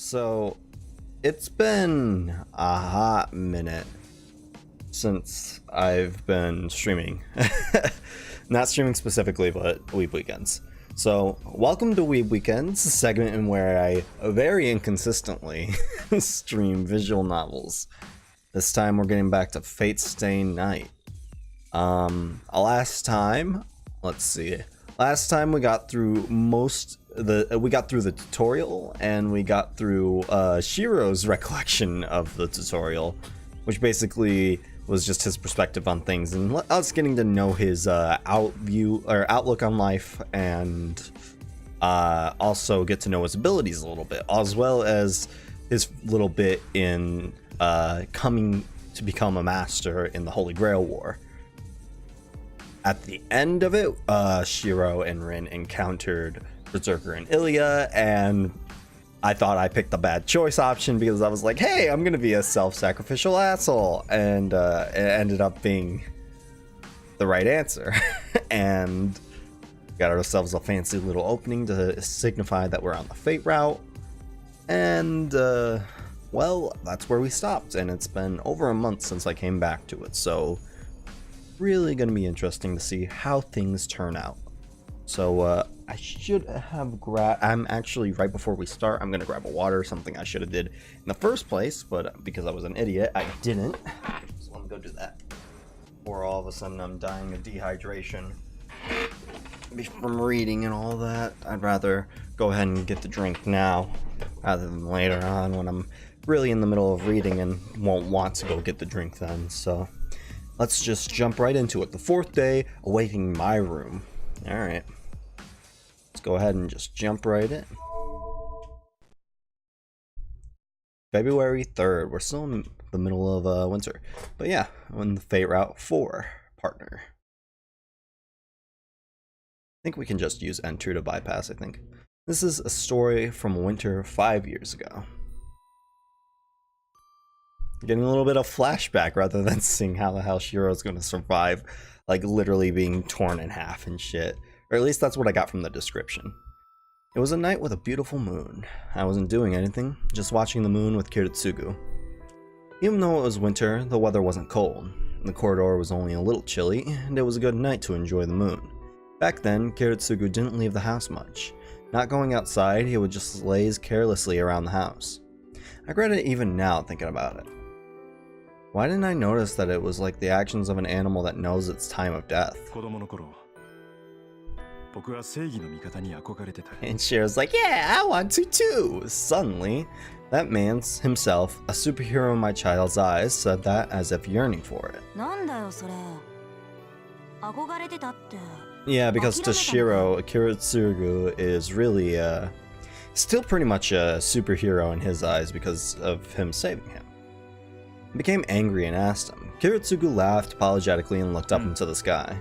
So, it's been a hot minute since I've been streaming. Not streaming specifically, but Weeb Weekends. So, welcome to Weeb Weekends, a segment in where I very inconsistently stream visual novels. This time we're getting back to Fate Stay Night. Last time we got through the tutorial, and we got through Shiro's recollection of the tutorial, which basically was just his perspective on things and us getting to know his outlook on life, and also get to know his abilities a little bit, as well as his little bit in coming to become a master in the Holy Grail War. At the end of it, Shiro and Rin encountered Berserker and Ilya, and I thought I picked the bad choice option because I was like, hey, I'm gonna be a self-sacrificial asshole, and it ended up being the right answer. And got ourselves a fancy little opening to signify that we're on the Fate route, and well, that's where we stopped, and it's been over a month since I came back to it, so really gonna be interesting to see how things turn out. So I should have I'm actually, right before we start, I'm gonna grab a water, something I should have did in the first place, but because I was an idiot, I didn't. So let me go do that. Or all of a sudden I'm dying of dehydration from reading and all that. I'd rather go ahead and get the drink now rather than later on when I'm really in the middle of reading and won't want to go get the drink then. So let's just jump right into it. The fourth day, awaiting my room. Alright. Let's go ahead and just jump right in. February 3rd. We're still in the middle of winter. But yeah, I'm in the Fate Route 4 partner. I think we can just use enter to bypass, I think. This is a story from winter 5 years ago. Getting a little bit of flashback rather than seeing how the hell Shiro's going to survive, like literally being torn in half and shit. Or at least that's what I got from the description. It was a night with a beautiful moon. I wasn't doing anything, just watching the moon with Kiritsugu. Even though it was winter, the weather wasn't cold. The corridor was only a little chilly, and it was a good night to enjoy the moon. Back then, Kiritsugu didn't leave the house much. Not going outside, he would just laze carelessly around the house. I regret it even now thinking about it. Why didn't I notice that it was like the actions of an animal that knows its time of death? And Shiro's like, yeah, I want to too! Suddenly, that man himself, a superhero in my child's eyes, said that as if yearning for it. Yeah, because to Shiro, Kiritsugu is really, still pretty much a superhero in his eyes because of him saving him. I became angry and asked him. Kiritsugu laughed apologetically and looked up into the sky.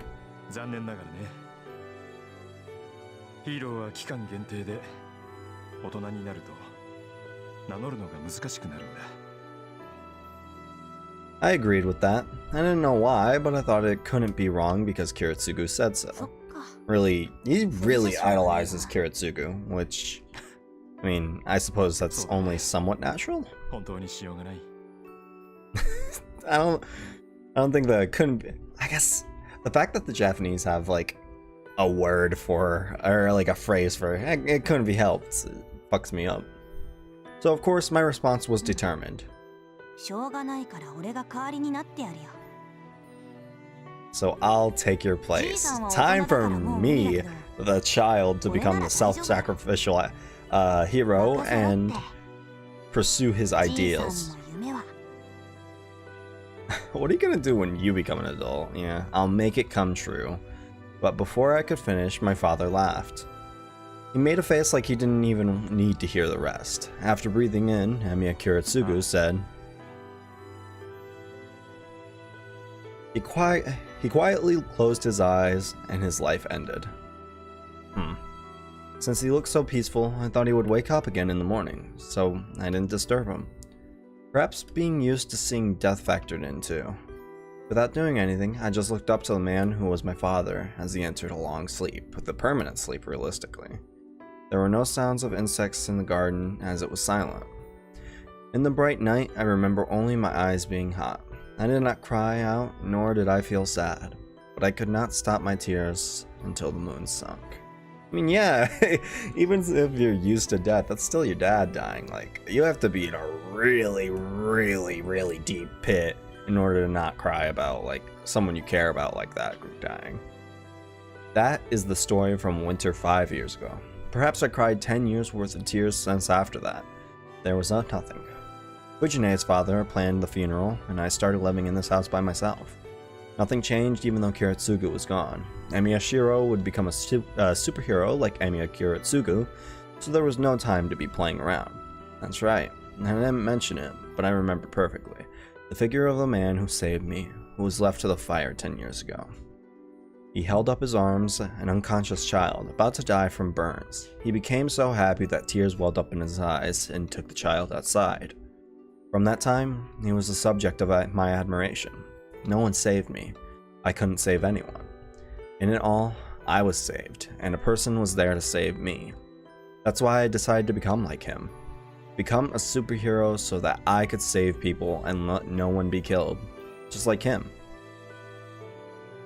I agreed with that. I didn't know why, but I thought it couldn't be wrong because Kiritsugu said so. He really idolizes Kiritsugu, which, I mean, I suppose that's only somewhat natural. I don't think that couldn't be. I guess the fact that the Japanese have like a word for, or like a phrase for it couldn't be helped. It fucks me up. So of course my response was determined. So I'll take your place. Time for me, the child, to become the self-sacrificial hero and pursue his ideals. What are you gonna do when you become an adult? Yeah, I'll make it come true. But before I could finish, my father laughed. He made a face like he didn't even need to hear the rest. After breathing in, Emiya Kiritsugu said, He quietly closed his eyes, and his life ended. Since he looked so peaceful, I thought he would wake up again in the morning, so I didn't disturb him. Perhaps being used to seeing death factored in too. Without doing anything, I just looked up to the man who was my father as he entered a long sleep, with a permanent sleep realistically. There were no sounds of insects in the garden as it was silent. In the bright night, I remember only my eyes being hot. I did not cry out, nor did I feel sad, but I could not stop my tears until the moon sunk. I mean, yeah, even if you're used to death, that's still your dad dying. Like, you have to be in a really, really, really deep pit in order to not cry about, like, someone you care about like that dying. That is the story from winter 5 years ago. Perhaps I cried 10 years worth of tears since after that. There was nothing. Fujine's father planned the funeral, and I started living in this house by myself. Nothing changed even though Kiritsugu was gone. Emiya Shiro would become a superhero like Emiya Kiritsugu, so there was no time to be playing around. That's right, I didn't mention it, but I remember perfectly. The figure of the man who saved me, who was left to the fire 10 years ago. He held up his arms, an unconscious child, about to die from burns. He became so happy that tears welled up in his eyes and took the child outside. From that time, he was the subject of my admiration. No one saved me. I couldn't save anyone. In it all, I was saved, and a person was there to save me. That's why I decided to become like him. Become a superhero so that I could save people and let no one be killed, just like him.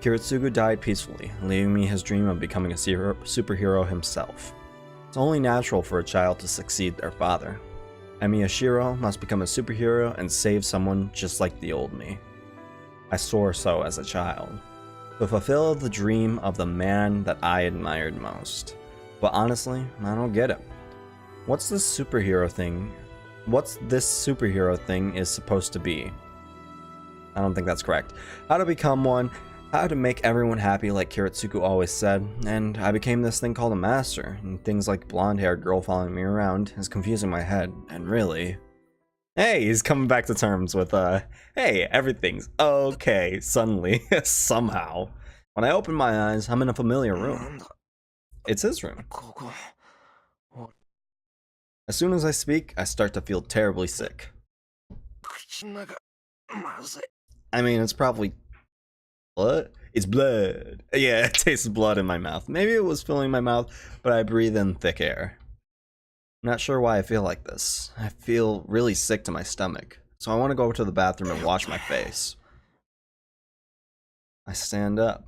Kiritsugu died peacefully, leaving me his dream of becoming a superhero himself. It's only natural for a child to succeed their father. Emiya Shiro must become a superhero and save someone just like the old me. I swore so as a child, to fulfill the dream of the man that I admired most. But honestly, I don't get it. What's this superhero thing is supposed to be? I don't think that's correct. How to become one, how to make everyone happy like Kiritsugu always said, and I became this thing called a master, and things like blonde-haired girl following me around is confusing my head, and really... Hey, he's coming back to terms with, hey, everything's okay, suddenly, somehow. When I open my eyes, I'm in a familiar room. It's his room. As soon as I speak, I start to feel terribly sick. I mean, it's probably... Blood? It's blood. Yeah, it tastes blood in my mouth. Maybe it was filling my mouth, but I breathe in thick air. I'm not sure why I feel like this. I feel really sick to my stomach, so I want to go to the bathroom and wash my face. I stand up,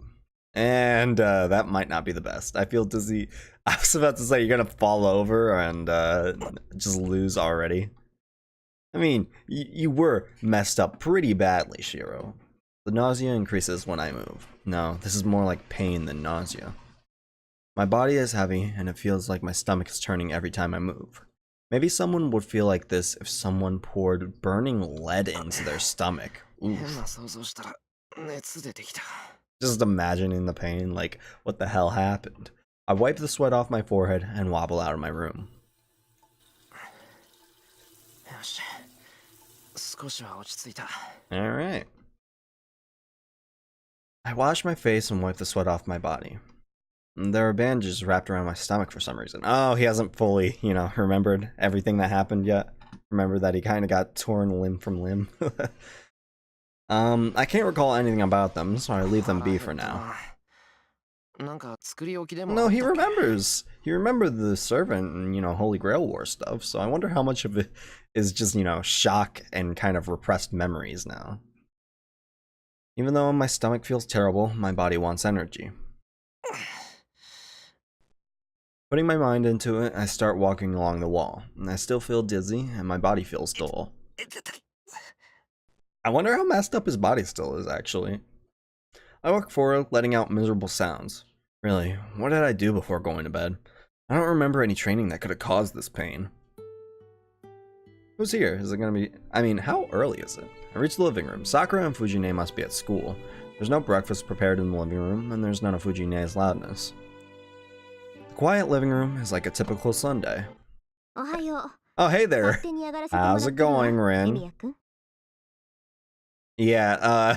and that might not be the best. I feel dizzy. I was about to say you're gonna fall over and just lose already. I mean, you were messed up pretty badly, Shiro. The nausea increases when I move. No, this is more like pain than nausea. My body is heavy, and it feels like my stomach is turning every time I move. Maybe someone would feel like this if someone poured burning lead into their stomach. Oof. Just imagining the pain, like, what the hell happened? I wipe the sweat off my forehead and wobble out of my room. Alright. I wash my face and wipe the sweat off my body. There are bandages wrapped around my stomach for some reason. Oh, he hasn't fully, remembered everything that happened yet. Remember that he kind of got torn limb from limb. I can't recall anything about them, so I leave them be for now. No, he remembers. He remembered the servant and, Holy Grail War stuff, so I wonder how much of it is just, shock and kind of repressed memories now. Even though my stomach feels terrible, my body wants energy. Putting my mind into it, I start walking along the wall. I still feel dizzy, and my body feels dull. I wonder how messed up his body still is, actually. I walk forward, letting out miserable sounds. Really, what did I do before going to bed? I don't remember any training that could have caused this pain. Who's here? Is it gonna be... I mean, how early is it? I reach the living room. Sakura and Fujine must be at school. There's no breakfast prepared in the living room, and there's none of Fujine's loudness. The quiet living room is like a typical Sunday. Oh, hey there. How's it going, Rin? Yeah,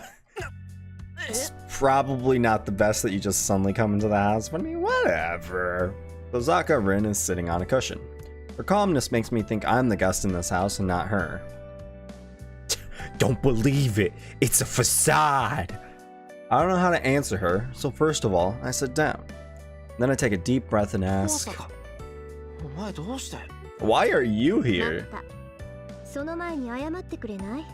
it's probably not the best that you just suddenly come into the house, but I mean, whatever. Ozaka Rin is sitting on a cushion. Her calmness makes me think I'm the guest in this house and not her. Don't believe it. It's a facade. I don't know how to answer her, so first of all, I sit down. Then I take a deep breath and ask, Why are you here? その前に謝ってくれない？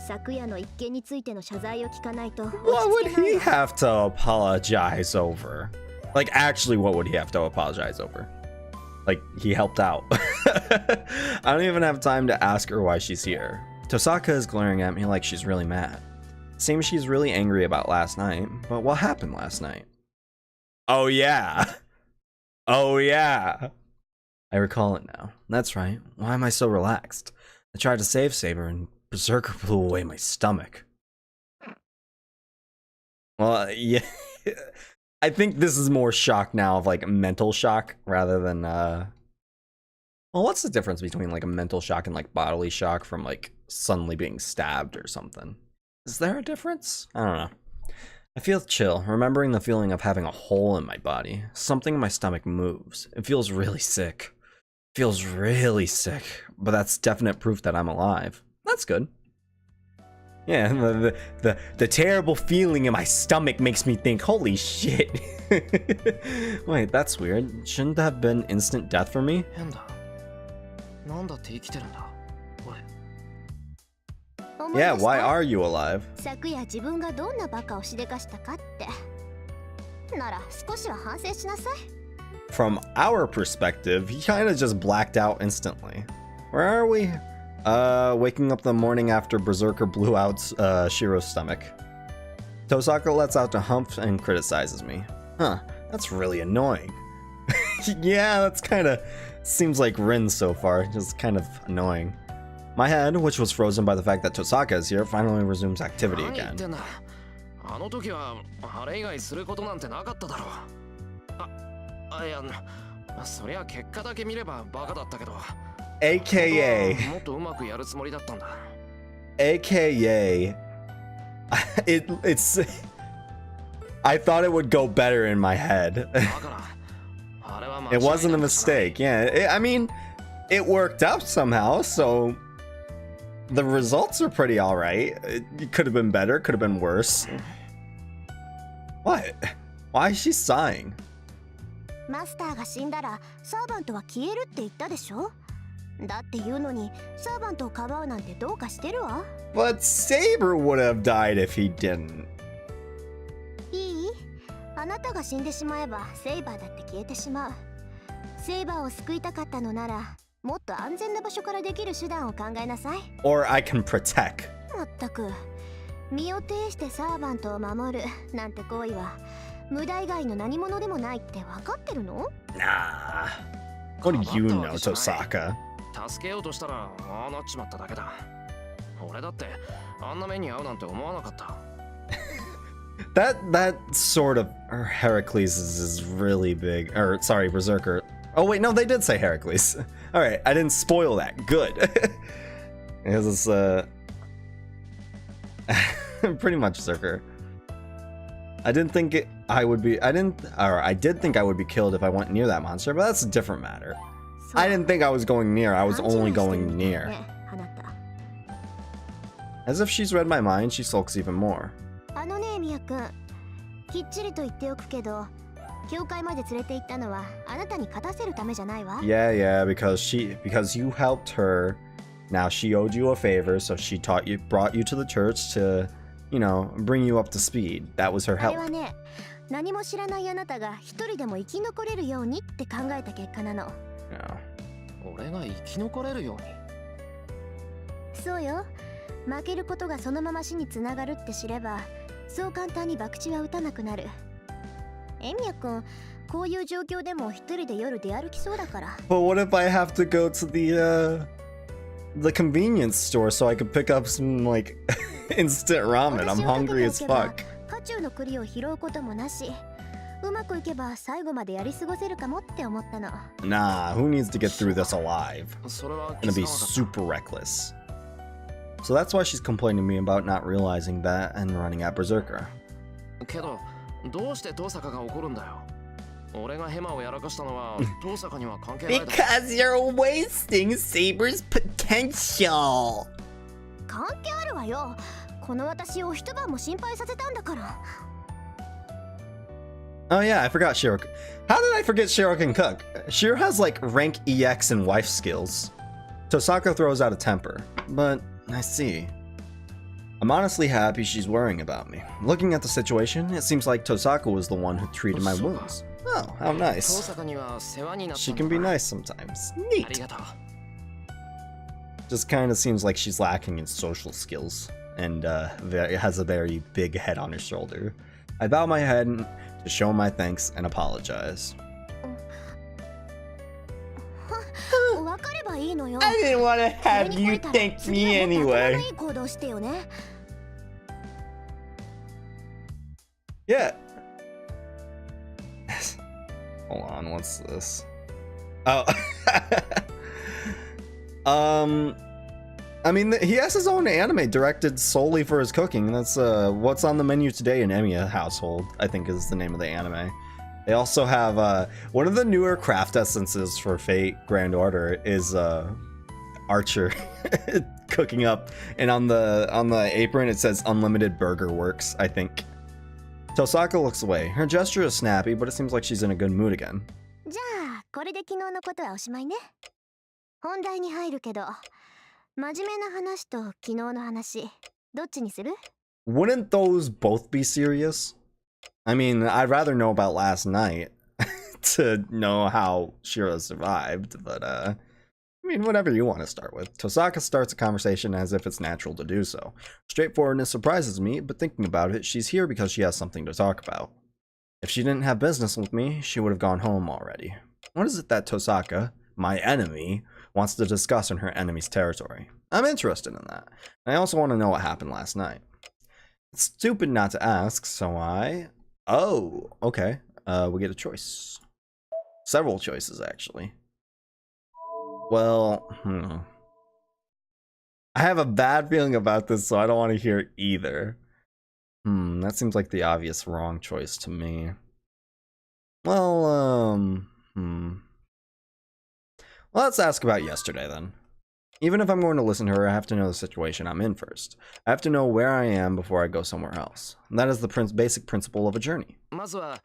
昨夜の一件についての謝罪を聞かないと。 What would he have to apologize over? Like, actually, what would he have to apologize over? Like, he helped out. I don't even have time to ask her why she's here. Tosaka is glaring at me like she's really mad. Seems she's really angry about last night, but what happened last night? Oh yeah. Oh yeah. I recall it now. That's right. Why am I so relaxed? I tried to save Saber and Berserker blew away my stomach. Well, yeah. I think this is more shock now of like mental shock rather than well, what's the difference between like a mental shock and like bodily shock from like suddenly being stabbed or something? Is there a difference? I don't know. I feel chill, remembering the feeling of having a hole in my body. Something in my stomach moves. It feels really sick. Feels really sick, but that's definite proof that I'm alive. That's good. Yeah, the terrible feeling in my stomach makes me think, holy shit. Wait, that's weird. Shouldn't that have been instant death for me? Yeah, why are you alive? From our perspective, he kinda just blacked out instantly. Where are we? Waking up the morning after Berserker blew out Shiro's stomach. Tosaka lets out a hump and criticizes me. Huh, that's really annoying. Yeah, that's kinda seems like Rin so far, just kind of annoying. My head, which was frozen by the fact that Tosaka is here, finally resumes activity again. AKA it's I thought it would go better in my head. It wasn't a mistake. Yeah, I mean, it worked out somehow, so the results are pretty alright. It could have been better, could have been worse. What? Why is she sighing? Master が死んだらサーバントは消えるって言ったでしょ？だって言うのにサーバントをかばうなんてどうかしてるわ。But Saber would have died if he didn't. いい？あなたが死んでしまえばセイバーだって消えてしまう。セイバーを救いたかったのならもっと安全な場所からできる手段を考えなさい。Or I can protect. まったく身を挺してサーバントを守るなんて行為は無駄以外の何者でもないって分かってるの？ Nah. What do you know, Tosaka? 助けようとしたらああなっちまっただけだ。俺だってあんな目に遭うなんて思わなかった。That sort of Heracles is really big. Or sorry, Berserker. Oh wait, no, they did say Heracles. All right, I didn't spoil that. Good. Because it's pretty much Berserker. I did think I would be killed if I went near that monster, but that's a different matter. I didn't think I was going near, I was only going near. As if she's read my mind, she sulks even more. Yeah, because you helped her. Now she owed you a favor, so she brought you to the church to, you know, bring you up to speed. That was her help. 何も知らないあなたが一人でも生き残れるようにって考えた結果なの。俺が生き残れるように。そうよ。負けることがそのまま死につながるって知れば、そう簡単に博打は打たなくなる。エミヤ君、こういう状況でも一人で夜出歩きそうだから。But what if I have to go to the convenience store so I could pick up some like instant ramen? I'm hungry as fuck. 渦中の栗を拾うこともなし、うまくいけば最後までやり過ごせるかもって思ったの。Nah, who needs to get through this alive? Gonna be super reckless. So that's why she's complaining to me about not realizing that and running at Berserker. けど、どうしてトーサカが怒るんだよ。俺がヘマをやらかしたのはトーサカには関係ないだろ。Because you're wasting Saber's potential. 関係あるわよ。この私を一晩も心配させたんだから。Oh yeah, I forgot Shiro. How did I forget Shiro can cook? Shiro has like rank EX and wife skills. Tosaka throws out a temper, but I see. I'm honestly happy she's worrying about me. Looking at the situation, it seems like Tosaka was the one who treated my wounds. Oh, how nice. She can be nice sometimes. Neat. Just kind of seems like she's lacking in social skills and has a very big head on her shoulder. I bow my head to show my thanks and apologize. I didn't want to have you thank me anyway. Yeah. Hold on, what's this? Oh. I mean, he has his own anime directed solely for his cooking. That's what's on the menu today in Emiya household, I think is the name of the anime. They also have one of the newer craft essences for Fate Grand Order is Archer cooking up, and on the apron it says Unlimited Burger Works, I think. Tosaka looks away. Her gesture is snappy, but it seems like she's in a good mood again. Wouldn't those both be serious? I mean, I'd rather know about last night to know how Shiro survived, but I mean, whatever you want to start with. Tosaka starts a conversation as if it's natural to do so. Straightforwardness surprises me, but thinking about it, she's here because she has something to talk about. If she didn't have business with me, she would have gone home already. What is it that Tosaka, my enemy, wants to discuss in her enemy's territory? I'm interested in that. I also want to know what happened last night. It's stupid not to ask, so Oh, okay. We get a choice. Several choices, actually. Well, I have a bad feeling about this, so I don't want to hear it either. That seems like the obvious wrong choice to me. Well, let's ask about yesterday then. Even if I'm going to listen to her, I have to know the situation I'm in first. I have to know where I am before I go somewhere else. And that is the basic principle of a journey. I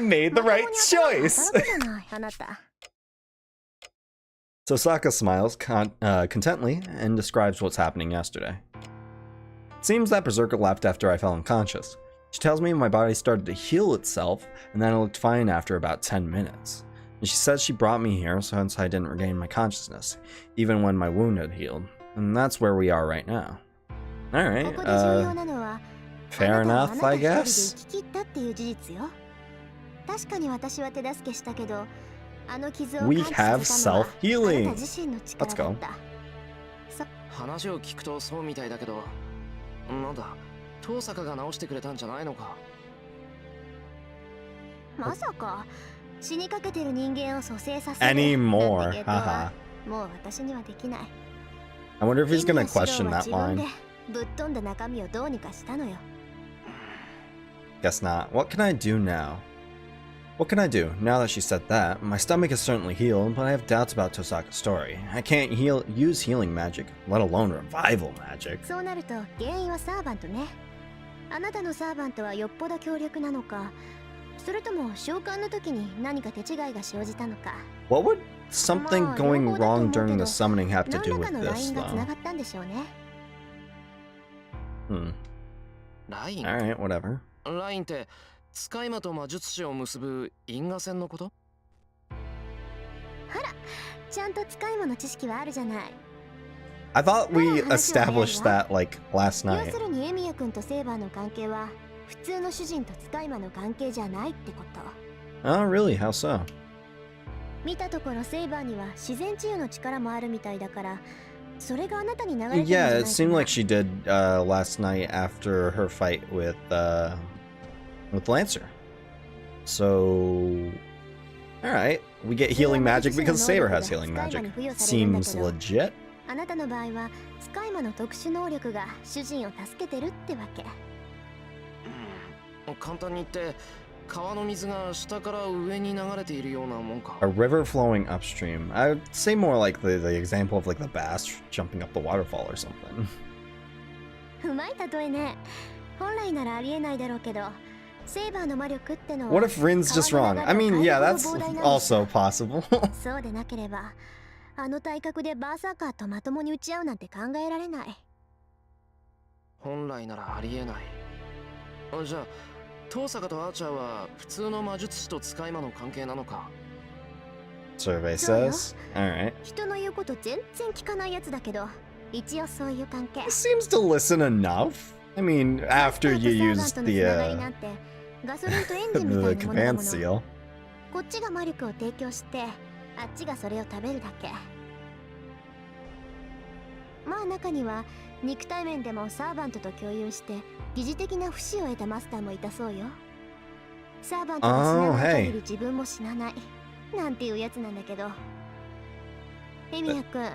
made the right choice! Tosaka smiles contently and describes what's happening yesterday. It seems that Berserker left after I fell unconscious. She tells me my body started to heal itself, and then it looked fine after about 10 minutes. And she says she brought me here, so hence I didn't regain my consciousness, even when my wound had healed. And that's where we are right now. Alright, fair enough, I guess. We have self-healing! Let's go. 遠坂が直してくれたんじゃないのか。まさか死にかけてる人間を蘇生させる anymore. Haha. もう私にはできない。 I wonder if he's gonna question that line. ぶっ飛んだ中身をどうにかしたのよ。 Guess not. What can I do now? What can I do? Now that she said that, my stomach is certainly healed, but I have doubts about Tosaka's story. I can't use healing magic, let alone revival magic. そうなると原因はサーバントね。あなたのサーバントはよっぽど強力なのか、それとも召喚の時に何か手違いが生じたのか。What would something going wrong during the summoning have to do with this, though? Alright, whatever. ラインって使い魔と魔術師を結ぶ因果線のこと？ほら、ちゃんと使い魔の知識はあるじゃない。I thought we established that like last night. 要するにエミヤ君とセイバーの関係は普通の主人と使い魔の関係じゃないってこと。Oh, really? How so? 見たところセイバーには自然治癒の力もあるみたいだから、それがあなたに流れてるんじゃないかな。 Yeah, it seemed like she did last night after her fight with Lancer. So, all right, we get healing magic because Saber has healing magic. Seems legit. あなたの場合は使い魔の特殊能力が主人を助けてるってわけ。簡単に言って川の水が下から上に流れているようなもんか。 A river flowing upstream. I would say more like the example of like the bass jumping up the waterfall or something. うまい例えね。本来ならありえないだろうけど、セイバーの魔力ってのは What if Rin's just wrong? I mean, yeah, that's also possible. そうでなければ、あの体格でバーサーカーとまともに打ち合うなんて考えられない。本来ならありえない。じゃあ遠坂とアーチャーは普通の魔術師と使い魔の関係なのか。 Survey says. Alright. 人の言うこと全然聞かないやつだけど、一応そういう関係。 Seems to listen enough. I mean, after you use the ガソリンとエンジンみたい the なものだ command もの。 seal. こっちが魔力を提供して、あっちがそれを食べるだけ。まあ中には肉体面でもサーバントと共有して疑似的な不死を得たマスターもいたそうよ。サーバントが死なない限り自分も死なないなんていうやつなんだけど。エミヤ君、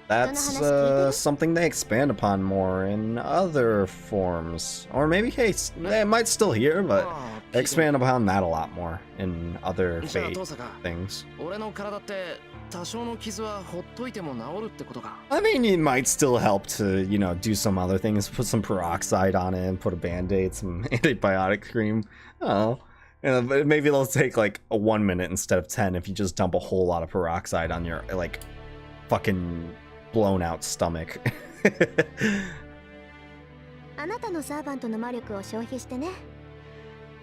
That's something they expand upon more in other forms. Or maybe, hey, they might still hear, but they expand upon that a lot more in other fate things. 俺の体って多少の傷はほっといても治るってことか。 I mean, it might still help to, you know, do some other things. Put some peroxide on it and put a band-aid, some antibiotic cream. I don't know. And maybe it'll take like 1 minute instead of 10 if you just dump a whole lot of peroxide on your, like, fucking blown out stomach. あなたのサーバントの魔力を消費してね。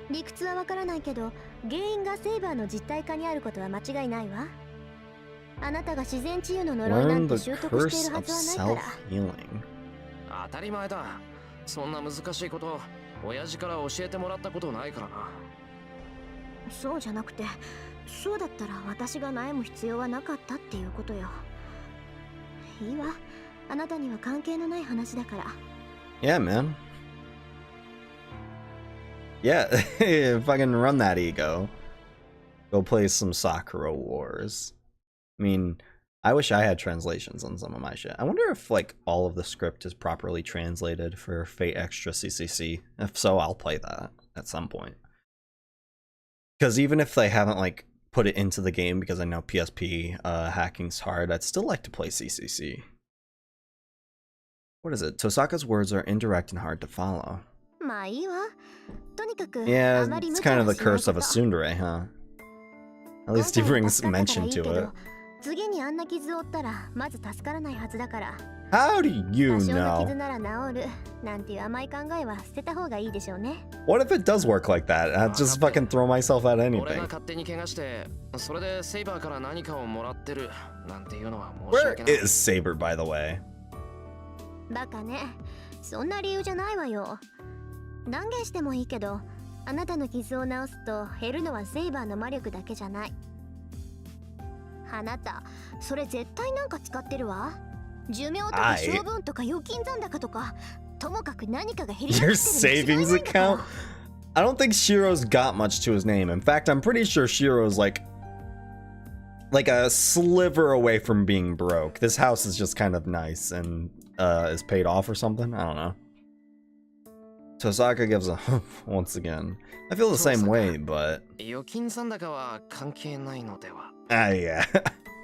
理屈はわからないけど、原因がセイバーの実体化にあることは間違いないわ。あなたが自然治癒の呪いな Learn んて the 習得してい curse るは of ずはないから。 self-healing. 当たり前だ。そんな難しいこと親父から教えてもらったことないからな。そうじゃなくて、そうだったら私が悩む必要はなかったっていうことよ。いいわ、あなたには関係のない話だから。 Yeah, man. Yeah, fucking run that ego. Go play some Sakura Wars. I mean, I wish I had translations on some of my shit. I wonder if, like, all of the script is properly translated for Fate Extra CCC. If so, I'll play that at some point. Because even if they haven't, like, put it into the game, because I know PSP hacking's hard, I'd still like to play CCC. What is it? Tosaka's words are indirect and hard to follow. まあいいわ。とにかく、 Yeah, あまり it's 無茶 kind は of し the ない curse こ of a と。 tsundere, huh? At least he あんたは brings 助かったから mention いいけ to ど it. 次にあんな傷を負ったらまず助からないはずだから。 How do you 多少の傷 know? なら治るなんていう甘い考えは捨てた方がいいでしょうね。 What if it does work like that? I'd just fucking throw myself at 俺が anything. 勝手に怪我して、それでセイバーから何かをもらってるなんていうのは申し Where 訳ない。 is Saber, by the way? バカね。そんな理由じゃないわよ。断言してもいいけど、あなたの傷を治すと減るのはセイバーの魔力だけじゃない。あなた、それ絶対なんか使ってるわ。寿命とか勝負運とか預金残高とか、ともかく何かが減りまく Your ってるに違い savings ないんだから。 account? I don't think Shiro's got much to his name. In fact, I'm pretty sure Shiro's like a sliver away from being broke. This house is just kind of nice and is paid off or something. I don't know. Tosaka gives a humph once again. I feel the same way, but 預金残高は関係ないのでは。yeah,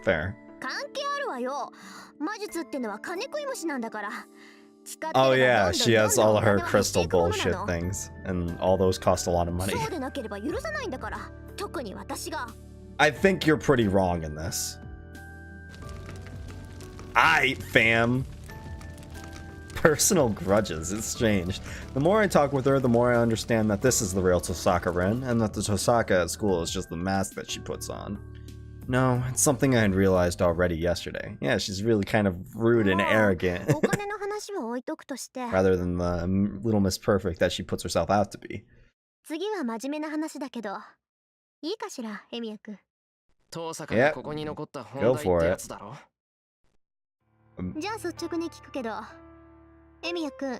fair. 関係あるわよ。魔術ってのは金食い虫なんだから。使って Oh れば yeah, どんどん she has どん all どん her お金は減って crystal いくものな bullshit の。 things, and all those cost a lot of money. そうでなければ許さないんだから。特に私が。 I think you're pretty wrong in this. Fam. Personal grudges, it's changed. The more I talk with her, the more I understand that this is the real Tosaka Ren, and that the Tosaka at school is just the mask that she puts on. No, it's something I had realized already yesterday. Yeah, she's really kind of rude and arrogant, お金の話は置いとくとして。 rather than the little Miss Perfect that she puts herself out to be. 次は真面目な話だけど、いいかしら、エミヤ君。遠坂がここに残った本題 Go っ for て it. やつだろ。じゃあ率直に聞くけど、エミヤ君、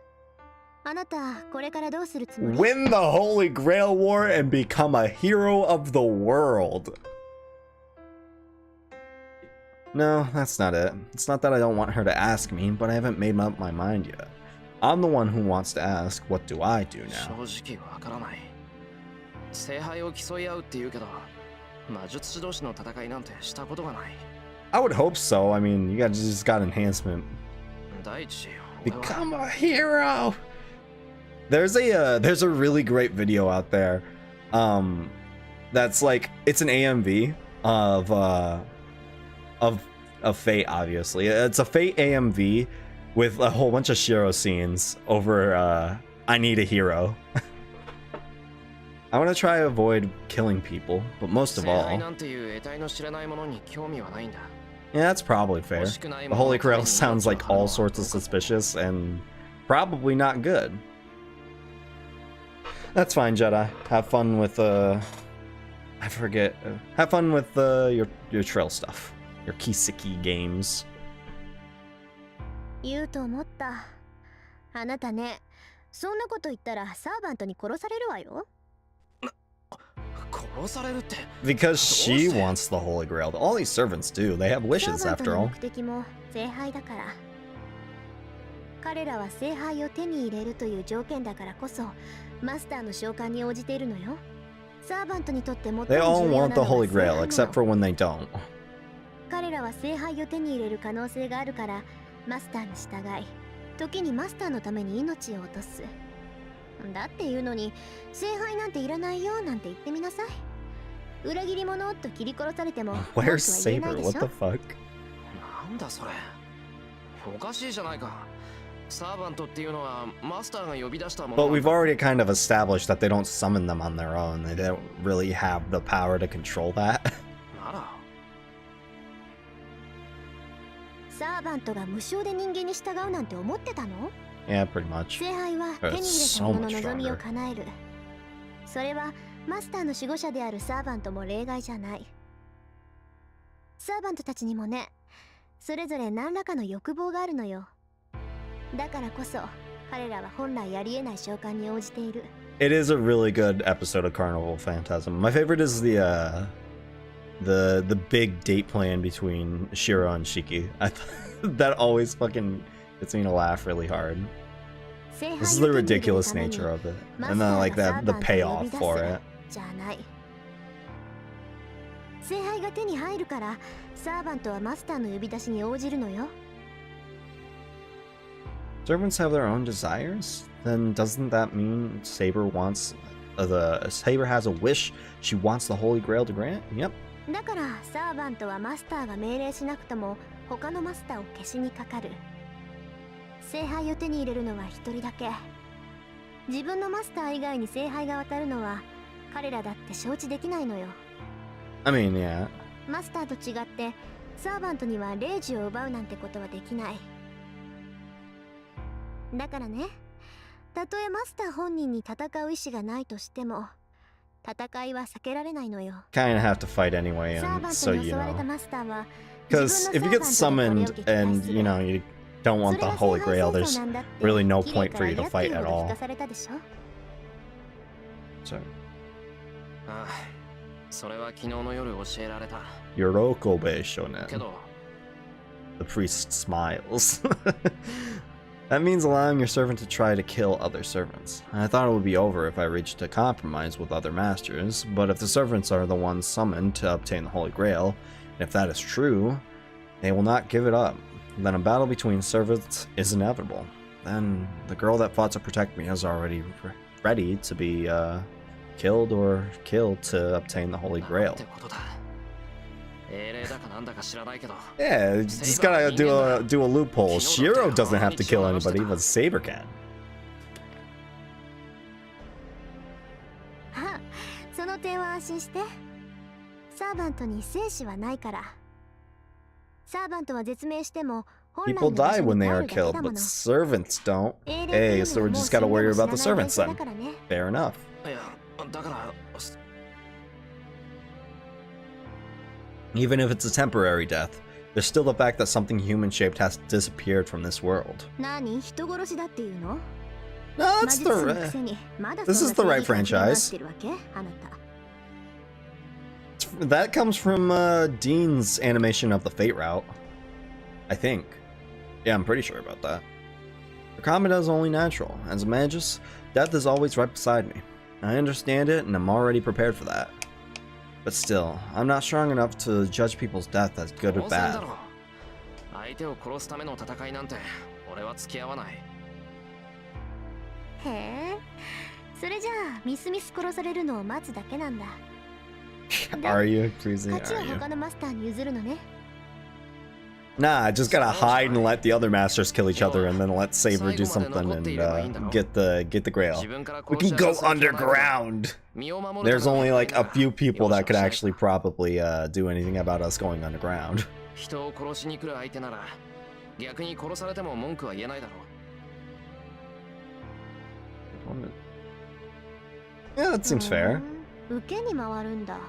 あなたこれからどうするつもり？ Win the Holy Grail War and become a hero of the world. No, that's not it. It's not that I don't want her to ask me, but I haven't made up my mind yet. I'm the one who wants to ask, what do I do now? 正直わからない。聖杯を競い合うって言うけど、魔術師同士の戦いなんてしたことがない。I would hope so. I mean, you guys just got enhancement. 第一、Become a hero. There's a really great video out there. That's like it's an AMV of Fate, obviously. It's a Fate AMV with a whole bunch of Shiro scenes over I need a hero. I want to try to avoid killing people, but most of all, yeah, that's probably fair. The Holy Grail sounds like all sorts of suspicious and probably not good. That's fine, Jedi. Have fun with I forget. Have fun with your trail stuff, your Kiseki games. 言うと思った。あなたね、そんなこと言ったらサーバントに殺されるわよ。殺されるって。Because she wants the Holy Grail. All these servants do. They have wishes after all. 目的も聖杯だから。彼らは聖杯を手に入れるという条件だからこそ、マスターの召喚に応じているのよ。サーバントにとって最も重 They 要 all なのは want the Holy Grail, except for when they don't. 彼らは聖杯を手に入れる可能性があるから、マスターに従い、時にマスターのために命を落とす。だっていうのに、聖杯なんていらないよなんて言ってみなさい。裏切り者と切り殺されても、Where's Saber? What the fuck? なんだそれ。おかしいじゃないか。サーバントっていうのはマスターが呼び出したもの。But we've already kind of established that they don't summon them on their own. They don't really have the power to control that. なら。サーバントが無償で人間に従うなんて思ってたの？ Yeah, pretty much. 聖杯は手に入れた者の望みを叶える。それはマスターの守護者であるサーバントも例外じゃない。サーバントたちにもね、それぞれ何らかの欲望があるのよ。だからこそ彼らは本来ありえない召喚に応じている。It is a really good episode of Carnival Phantasm. My favorite is the big date plan between Shiro and Shiki. That always fucking gets me to laugh really hard. This is the ridiculous nature of it, and then like the payoff for it. じゃない。聖杯が手に入るからサーバントはマスターの呼び出しに応じるのよ。Servants have their own desires? Then doesn't that mean Saber wants Saber has a wish she wants the Holy Grail to grant? Yep. だからサーバントはマスターが命令しなくとも他のマスターを消しにかかる。聖杯を手に入れるのは一人だけ。自分のマスター以外に聖杯が渡るのは彼らだって承知できないのよ。I mean, yeah. マスターと違ってサーバントには霊樹を奪うなんてことはできない。だからね、たとえマスター本人に戦う意志がないとしても、戦いは避けられないのよ。Kind of have to fight anyway, サー and バン so トに you 襲われた know. マスターは、 Because if you get summoned and you know you don't want the Holy Grail, there's really no point for you to fight at all. So. ああ、それは昨日の夜教えられた。Yorokobe Shonen. けど、 The priest smiles. That means allowing your servant to try to kill other servants. I thought it would be over if I reached a compromise with other masters, but if the servants are the ones summoned to obtain the Holy Grail, and if that is true, they will not give it up. Then a battle between servants is inevitable. Then the girl that fought to protect me is already ready to be killed or killed to obtain the Holy Grail. Yeah, just gotta do a loophole. Shiro doesn't have to kill anybody, but Saber can. あ、その点は安心して。サーバントに生死はないから。サーバントは絶命しても、 People die when they are killed, but servants don't. Hey, so we just gotta worry about the servants then. Fair enough. Even if it's a temporary death, there's still the fact that something human-shaped has disappeared from this world. No, that's this is the right franchise. That comes from Dean's animation of the Fate route, I think. Yeah, I'm pretty sure about that. The combat is only natural. As a magus, death is always right beside me. I understand it, and I'm already prepared for that. But still, I'm not strong enough to judge people's death as good or bad. 相手を殺すための戦いなんて俺は付き合わない。へえ、それじゃあミスミス殺されるのを待つだけなんだ。Are you freezing? 勝ちは Are you? 他のマスターに譲るのね。Nah, just gotta hide and let the other masters kill each other, and then let Saber do something and get the grail. We can go underground. There's only like a few people that could actually probably do anything about us going underground. 人を殺しに来る相手なら逆に殺されても文句は言えないだろう。 Yeah, that seems fair. 受けに回るんだ。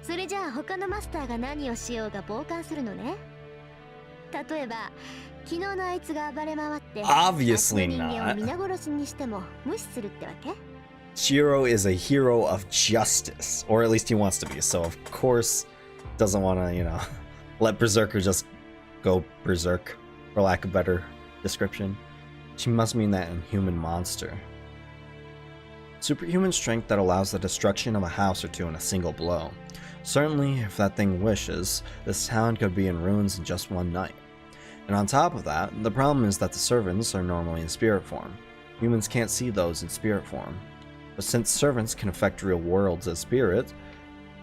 それじゃあ他のマスターが何をしようが傍観するのね。例えば昨日のあいつが暴れ回って Obviously 人間を not. 皆殺しにしても無視するってわけ？ Shiro is a hero of justice, or at least he wants to be, so of course doesn't want to, you know, let Berserker just go berserk, for lack of better description. She must mean that inhuman monster. Superhuman strength that allows the destruction of a house or two in a single blow. Certainly, if that thing wishes, this town could be in ruins in just one night. And on top of that, the problem is that the servants are normally in spirit form. Humans can't see those in spirit form. But since servants can affect real worlds as spirits,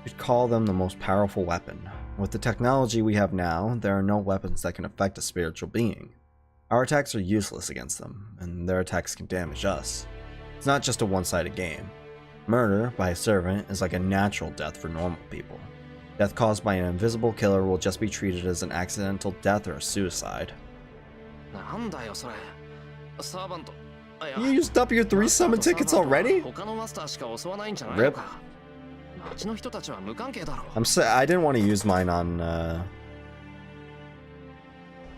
we'd call them the most powerful weapon. With the technology we have now, there are no weapons that can affect a spiritual being. Our attacks are useless against them, and their attacks can damage us. It's not just a one-sided game. Murder by a servant is like a natural death for normal people. Death caused by an invisible killer will just be treated as an accidental death or a suicide. なんだよそれ。サーバント。You used up your 3 summon tickets already? 他のマスターしか襲わないんじゃない Rip. のか。町の人たちは無関係だろ。I didn't want to use mine on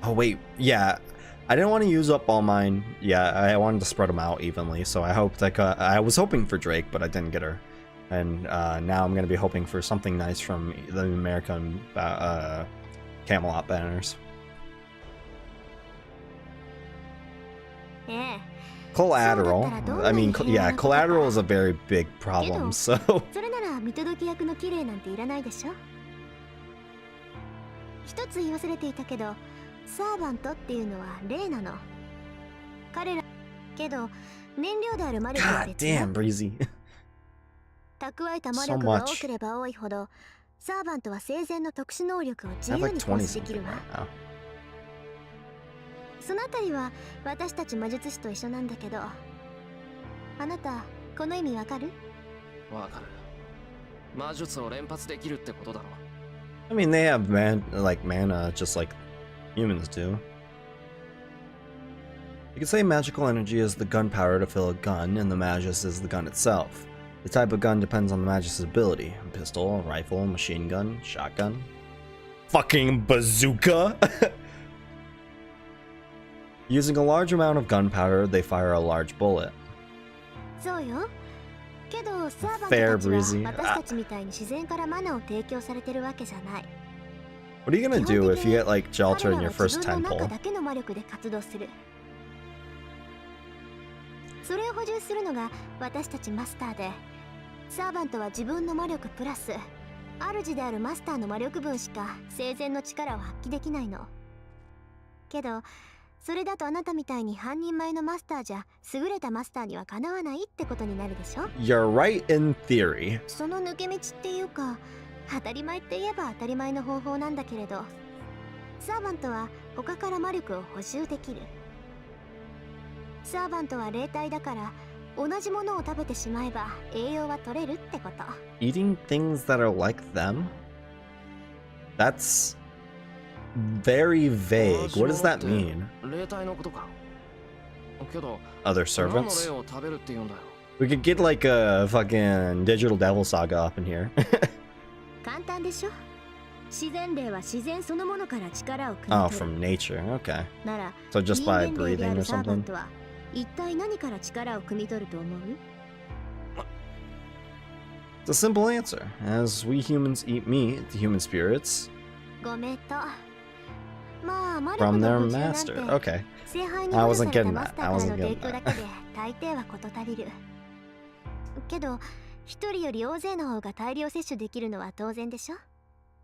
Oh wait, yeah. I didn't want to use up all mine. Yeah, I wanted to spread them out evenly, so I hoped I was hoping for Drake, but I didn't get her. And now I'm going to be hoping for something nice from the American Camelot banners. ええ。 Collateral. I mean, yeah, collateral is a very big problem, so... それなら見届け役の綺麗なんていらないでしょ。一つ言い忘れていたけど、サーバントっていうのは霊なの。彼らけど燃料である魔力は God 別だ。 damn, Breezy. 蓄えた魔力が多ければ多いほど、サーバントは生前の特殊能力を自 I 由 have に like 行 20使でき something るわ。 right now. そのあたりは私たち魔術師と一緒なんだけど、あなたこの意味わかる？わかる。魔術を連発できるってことだろ。I mean, they have mana just like humans do. You could say magical energy is the gunpowder to fill a gun, and the magus is the gun itself. The type of gun depends on the magus's ability. A pistol, a rifle, machine gun, shotgun. Fucking bazooka! Using a large amount of gunpowder, they fire a large bullet. そうよ。けどサーバント Fair, たちは Breezy. 私たちみたいに自然からマナを提供されてるわけじゃない。 What are you gonna do if you get like Jalter in your first 彼らは自分の temple? 中だけの魔力で活動する。それを補充するのが私たちマスターで、サーバントは自分の魔力プラス主であるマスターの魔力分しか生前の力を発揮できないの。けどそれだとあなたみたいに半人前のマスターじゃ優れたマスターにはかなわないってことになるでしょ。 You're right in theory. その抜け道っていうか、当たり前って言えば当たり前の方法なんだけれど、サーバントは他から魔力を補充できる。サーバントは霊体だから同じものを食べてしまえば栄養は取れるってこと。 Eating things that are like them? That's very vague. What does that mean? 霊体のことか。けど Other 何の servants? 霊を食べるって言うんだよ。We could get like a fucking digital devil saga up in here. 簡単でしょ。自然霊は自然そのものから力を汲 Oh, み取 from る。 nature. Okay. なら So just 人 by 間霊であ breathing る or サーバン something? トは一体何から力を汲み取ると思う？ It's a simple answer. As we humans eat meat, the human spirits ごめんと。まあ魔力 from の their 補充なんて master. Okay. 聖杯に I 補助 wasn't された getting マ that. スター I から wasn't の提 getting 供だ that. けで大抵は事足りる。けど一人より大勢の方が大量摂取できるのは当然でしょ。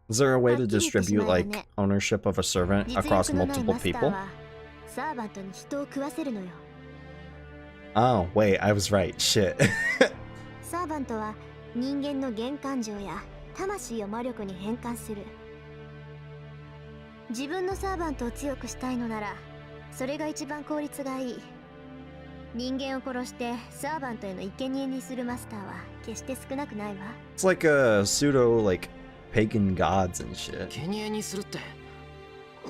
Is there a way to はっきり言ってしま distribute えば like ね、 ownership of a servant 実 across 力のない multiple マスター people? はサーバントに人を食わせるのよ。 Oh, wait, I was right. Shit. サーバントは人間の幻感情や魂を魔力に変換する。自分のサーバントを強くしたいのならそれが一番効率がいい。人間を殺してサーバントへの生贄にするマスターは決して少なくないわ。 It's like a pseudo like pagan gods and shit. 生贄にするって、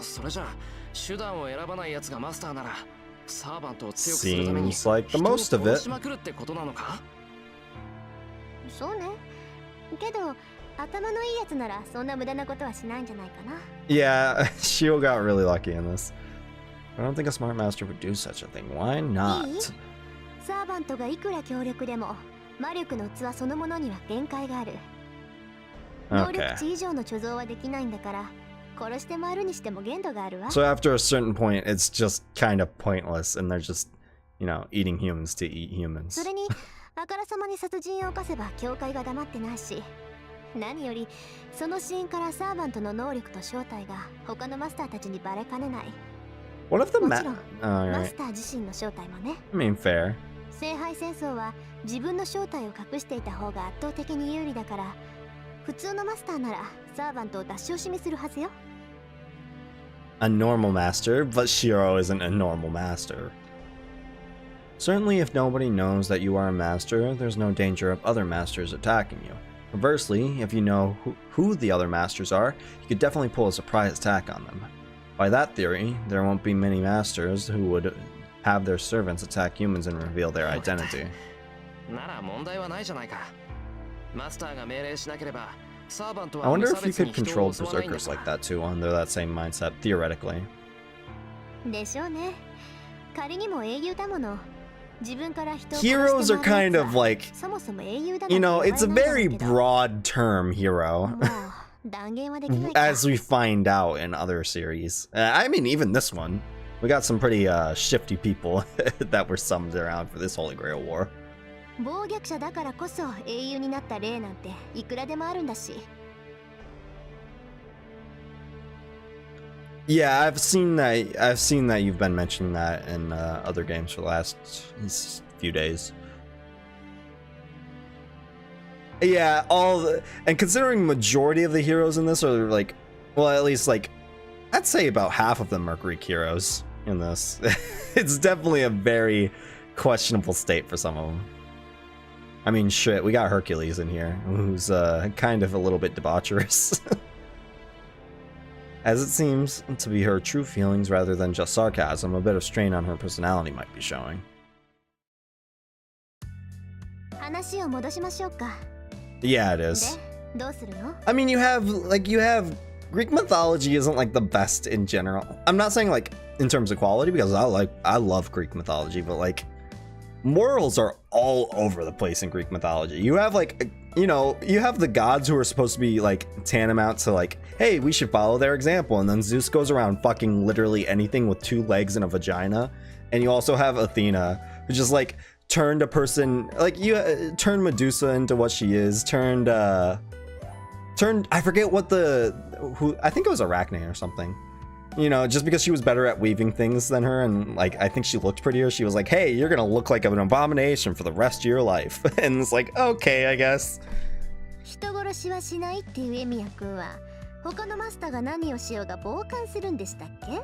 それじゃあ手段を選ばないやつがマスターならサーバントを強くするために Seems like the 人を most of 殺 it. しまくるってことなのか？そうね。けど頭のいいやつならそんな無駄なことはしないんじゃないかな。 Yeah, Shio got really lucky in this. I don't think a smart master would do such a thing. Why いい？ not? サーバントがいくら強力でも魔力の器そのものには限界がある。能力 Okay. 値以上の貯蔵はできないんだから殺して回るにしても限度があるわ。 So after a certain point, it's just kind of pointless, and they're just, you know, eating humans to eat humans. それにあからさまに殺人を犯せば教会が黙ってないし、何よりそのシーンからサーバントの能力と正体が他のマスターたちにバレかねない。 What if the もちろん All マ right. スター自身の正体もね。 I mean, fair. 聖杯戦争は自分の正体を隠していた方が圧倒的に有利だから、普通のマスターならサーバントを出し惜しみするはずよ。 A normal master, but Shiro isn't a normal master. Certainly, if nobody knows that you are a master, there's no danger of other masters attacking you. Conversely, if you know who the other masters are, you could definitely pull a surprise attack on them. By that theory, there won't be many masters who would have their servants attack humans and reveal their identity. なら問題はないじゃないか。マスターが命令しなければサーバント I は無 wonder 差 if you 別に could 人を control 襲わないんだ berserkers か like ら。 that too, under that same mindset, theoretically. でしょうね。仮にも英雄だもの。自分から人を殺 Heroes して are 回る kind やつ of は like, そもそも英雄だ you なん know, て it's a 言われない very んだけど。 broad term, hero. もう断言はできないか。 As we find out in other series. I mean, even this one. We got some pretty shifty people that were summoned around for this Holy Grail War. 暴虐者だからこそ英雄になった例なんていくらでもあるんだし。 Yeah, I've seen that you've been mentioning that in other games for the last few days. Yeah, and considering majority of the heroes in this are like, well, at least like, I'd say about half of them are Greek heroes in this. It's definitely a very questionable state for some of them. I mean, shit, we got Hercules in here, who's kind of a little bit debaucherous. As it seems to be her true feelings rather than just sarcasm, a bit of strain on her personality might be showing. 話を戻しましょうか。 Yeah, it で is. どうするの？ I mean, you have Greek mythology isn't like the best in general. I'm not saying like in terms of quality, because I love Greek mythology, but like morals are all over the place in Greek mythology. You have like, you know, you have the gods who are supposed to be like tantamount to like, hey, we should follow their example, and then Zeus goes around fucking literally anything with 2 legs and a vagina. And you also have Athena, who just like turned a person, like you turned Medusa into what she is, turned I forget what I think it was Arachne or something. You know, just because she was better at weaving things than her, and like I think she looked prettier, she was like, hey, you're gonna look like an abomination for the rest of your life. And it's like, okay, I guess. 人殺しはしないっていうエミヤ君は他のマスターが何をしようが傍観するんでしたっけ？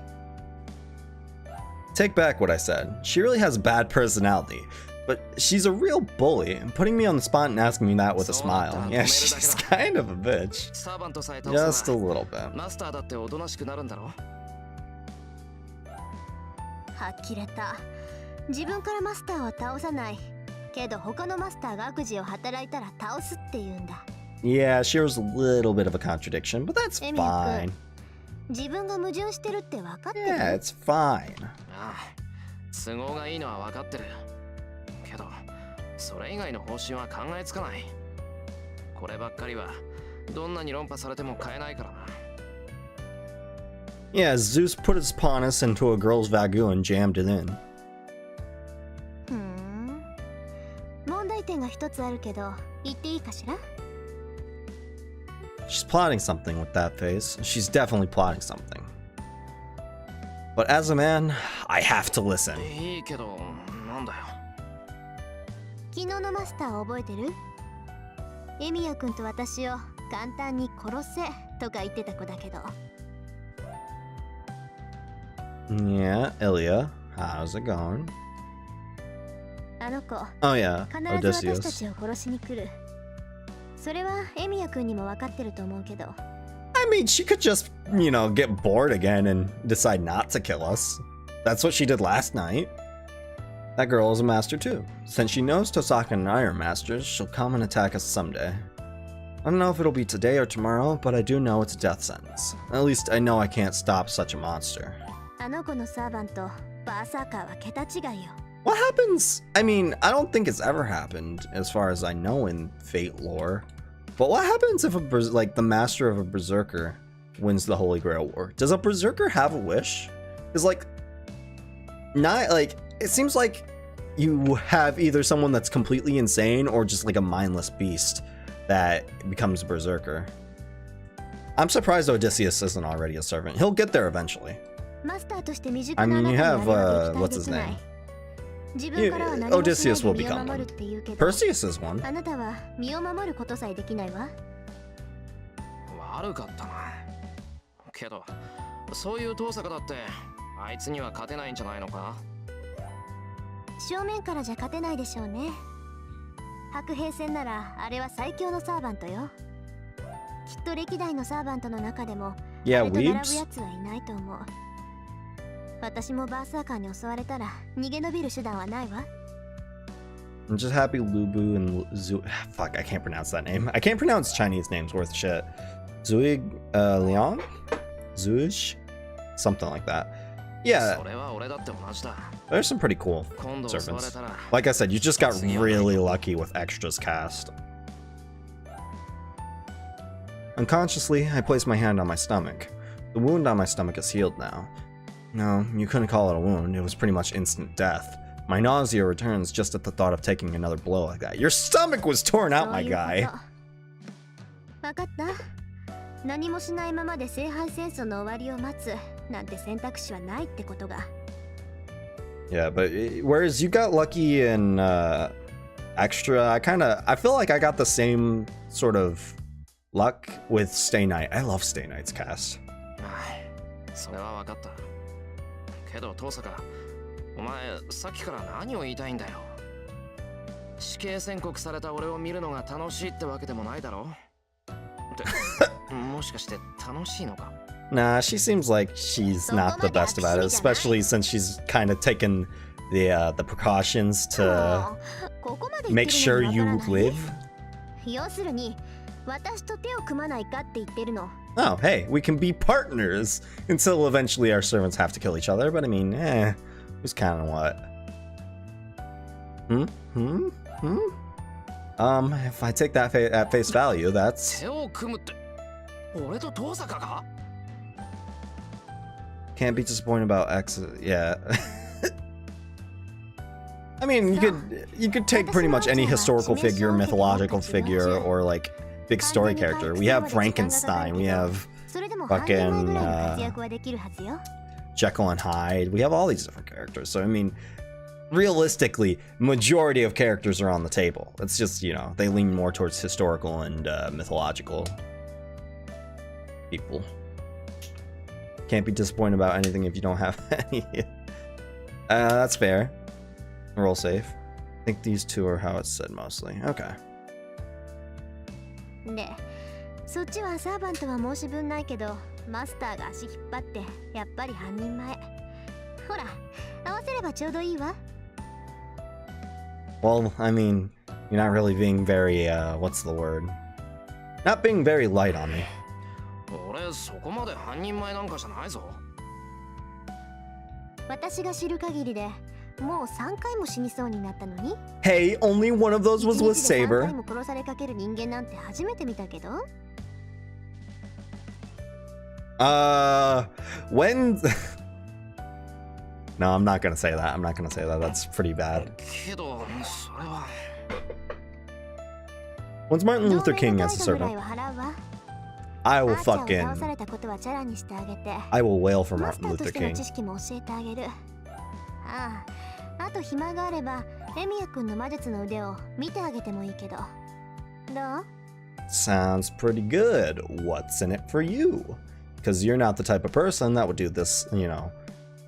Take back what I said. She really has a bad personality, but she's a real bully, and putting me on the spot and asking me that with a smile. Yeah, she's kind of a bitch. サーバントさえ倒す Just a な little bit. マスターだっておとなしくなるんだろ。はっきれた。自分からマスターは倒さない。けど他のマスターが悪事を働いたら倒すって言うんだ。 Yeah, Shiro's a little bit of a contradiction, but that's fine. 自分が矛盾してるって分かってる。 Yeah, it's fine. ああ、都合がいいのは分かってる。けど、それ以外の方針は考えつかない。こればっかりはどんなに論破されても変えないからな。Yeah, Zeus put his pawnus into a girl's vagoo and jammed it in. 問題点が一一つあるけど言っていいかしら？ She's plotting something with that face. She's definitely plotting something. But as a man, I have to listen. いいけど、なんだよ。昨日のマスター覚えてる？エミヤ君と私を簡単に殺せとか言ってた子だけど。Yeah, Ilya. How's it going? あの子、 Oh yeah, 必ず私た Odysseus. ちを殺しに来る。それはエミヤ君にも分かってると思うけど。I mean, she could just, you know, get bored again and decide not to kill us. That's what she did last night. That girl is a master too. Since she knows Tosaka and I are masters, she'll come and attack us someday. I don't know if it'll be today or tomorrow, but I do know it's a death sentence. At least I know I can't stop such a monster. あの子のサーバント、バーサーカーは桁違いよ。What happens? I mean, I don't think it's ever happened, as far as I know in Fate lore. But what happens if like the master of a berserker wins the Holy Grail War? Does a berserker have a wish? Is like, not like, it seems like you have either someone that's completely insane or just like a mindless beast that becomes a berserker. I'm surprised Odysseus isn't already a servant. He'll get there eventually. I mean, you have, what's his name? Odysseus will become one. Perseus is one. あなたは身を守ることさえできないわ。悪かったな。けど、そういう遠坂だってあいつには勝てないんじゃないのか？正面からじゃ勝てないでしょうね。白兵戦ならあれは最強のサーバントよ。きっと歴代のサーバントの中でもあれと並ぶやつはいないと思う。私もバーサーカーに襲われたら逃げ延びる手段はないわ。I'm just happy Lubu and fuck, I can't pronounce that name. I can't pronounce Chinese names worth shit. Zuig Liang? Zuish? Something like that. Yeah. There's some pretty cool servants. Like I said, you just got really lucky with extras cast. Unconsciously, I placed my hand on my stomach. The wound on my stomach is healed now. No, you couldn't call it a wound. It was pretty much instant death. My nausea returns just at the thought of taking another blow like that. Your stomach was torn out, my guy. わかった。何もしないままで聖杯戦争の終わりを待つなんて選択肢はないってことが。Yeah, but whereas you got lucky in extra, I feel like I got the same sort of luck with Stay Night. I love Stay Night's cast. それはわかった。けど遠坂、お前さっきから何を言いたいんだよ。死刑宣告された俺を見るのが楽しいってわけでもないだろ。ってもしかして楽しいのか？ Nah, she seems like she's not the best about it, especially since she's kind of taken the precautions to make sure you live. 要するに私と手を組まないかって言ってるの。 Oh, hey, we can be partners until eventually our servants have to kill each other. But I mean, it was kind of what? If I take that at face value, that's... Can't be disappointed about X, yeah. I mean, you could take pretty much any historical figure, mythological figure, or like big story character. We have Frankenstein, we have fucking Jekyll and Hyde. We have all these different characters. So I mean, realistically, majority of characters are on the table. It's just, you know, they lean more towards historical and mythological people. Can't be disappointed about anything if you don't have any. That's fair. Roll safe. I think these two are how it's said mostly. Okay. で、そっちはサーバントは申し分ないけど、マスターが足引っ張ってやっぱり半人前。ほら、合わせればちょうどいいわ。Well, I mean, you're not really being very, what's the word? Not being very light on me. 俺そこまで半人前なんかじゃないぞ。私が知る限りで。もう3回も死にそうになったのに。 Hey, only one of those was with Saber. 3回も殺されかける人間なんて初めて見たけど。When? No, I'm not gonna say that. I'm not gonna say that. That's pretty bad. けどそれは。When's Martin Luther King as a 同盟の代 servant? 価ぐらいは払うわ。 I will アーチャーを倒さ fucking... れたことはチャラにしてあげて、 I will wail for マス Martin ターと Luther しての King. 知識も教えてあげる。ああ、あと暇があればエミヤ君の魔術の腕を見てあげてもいいけど。どう？ Sounds pretty good. What's in it for you? Because you're not the type of person that would do this, you know,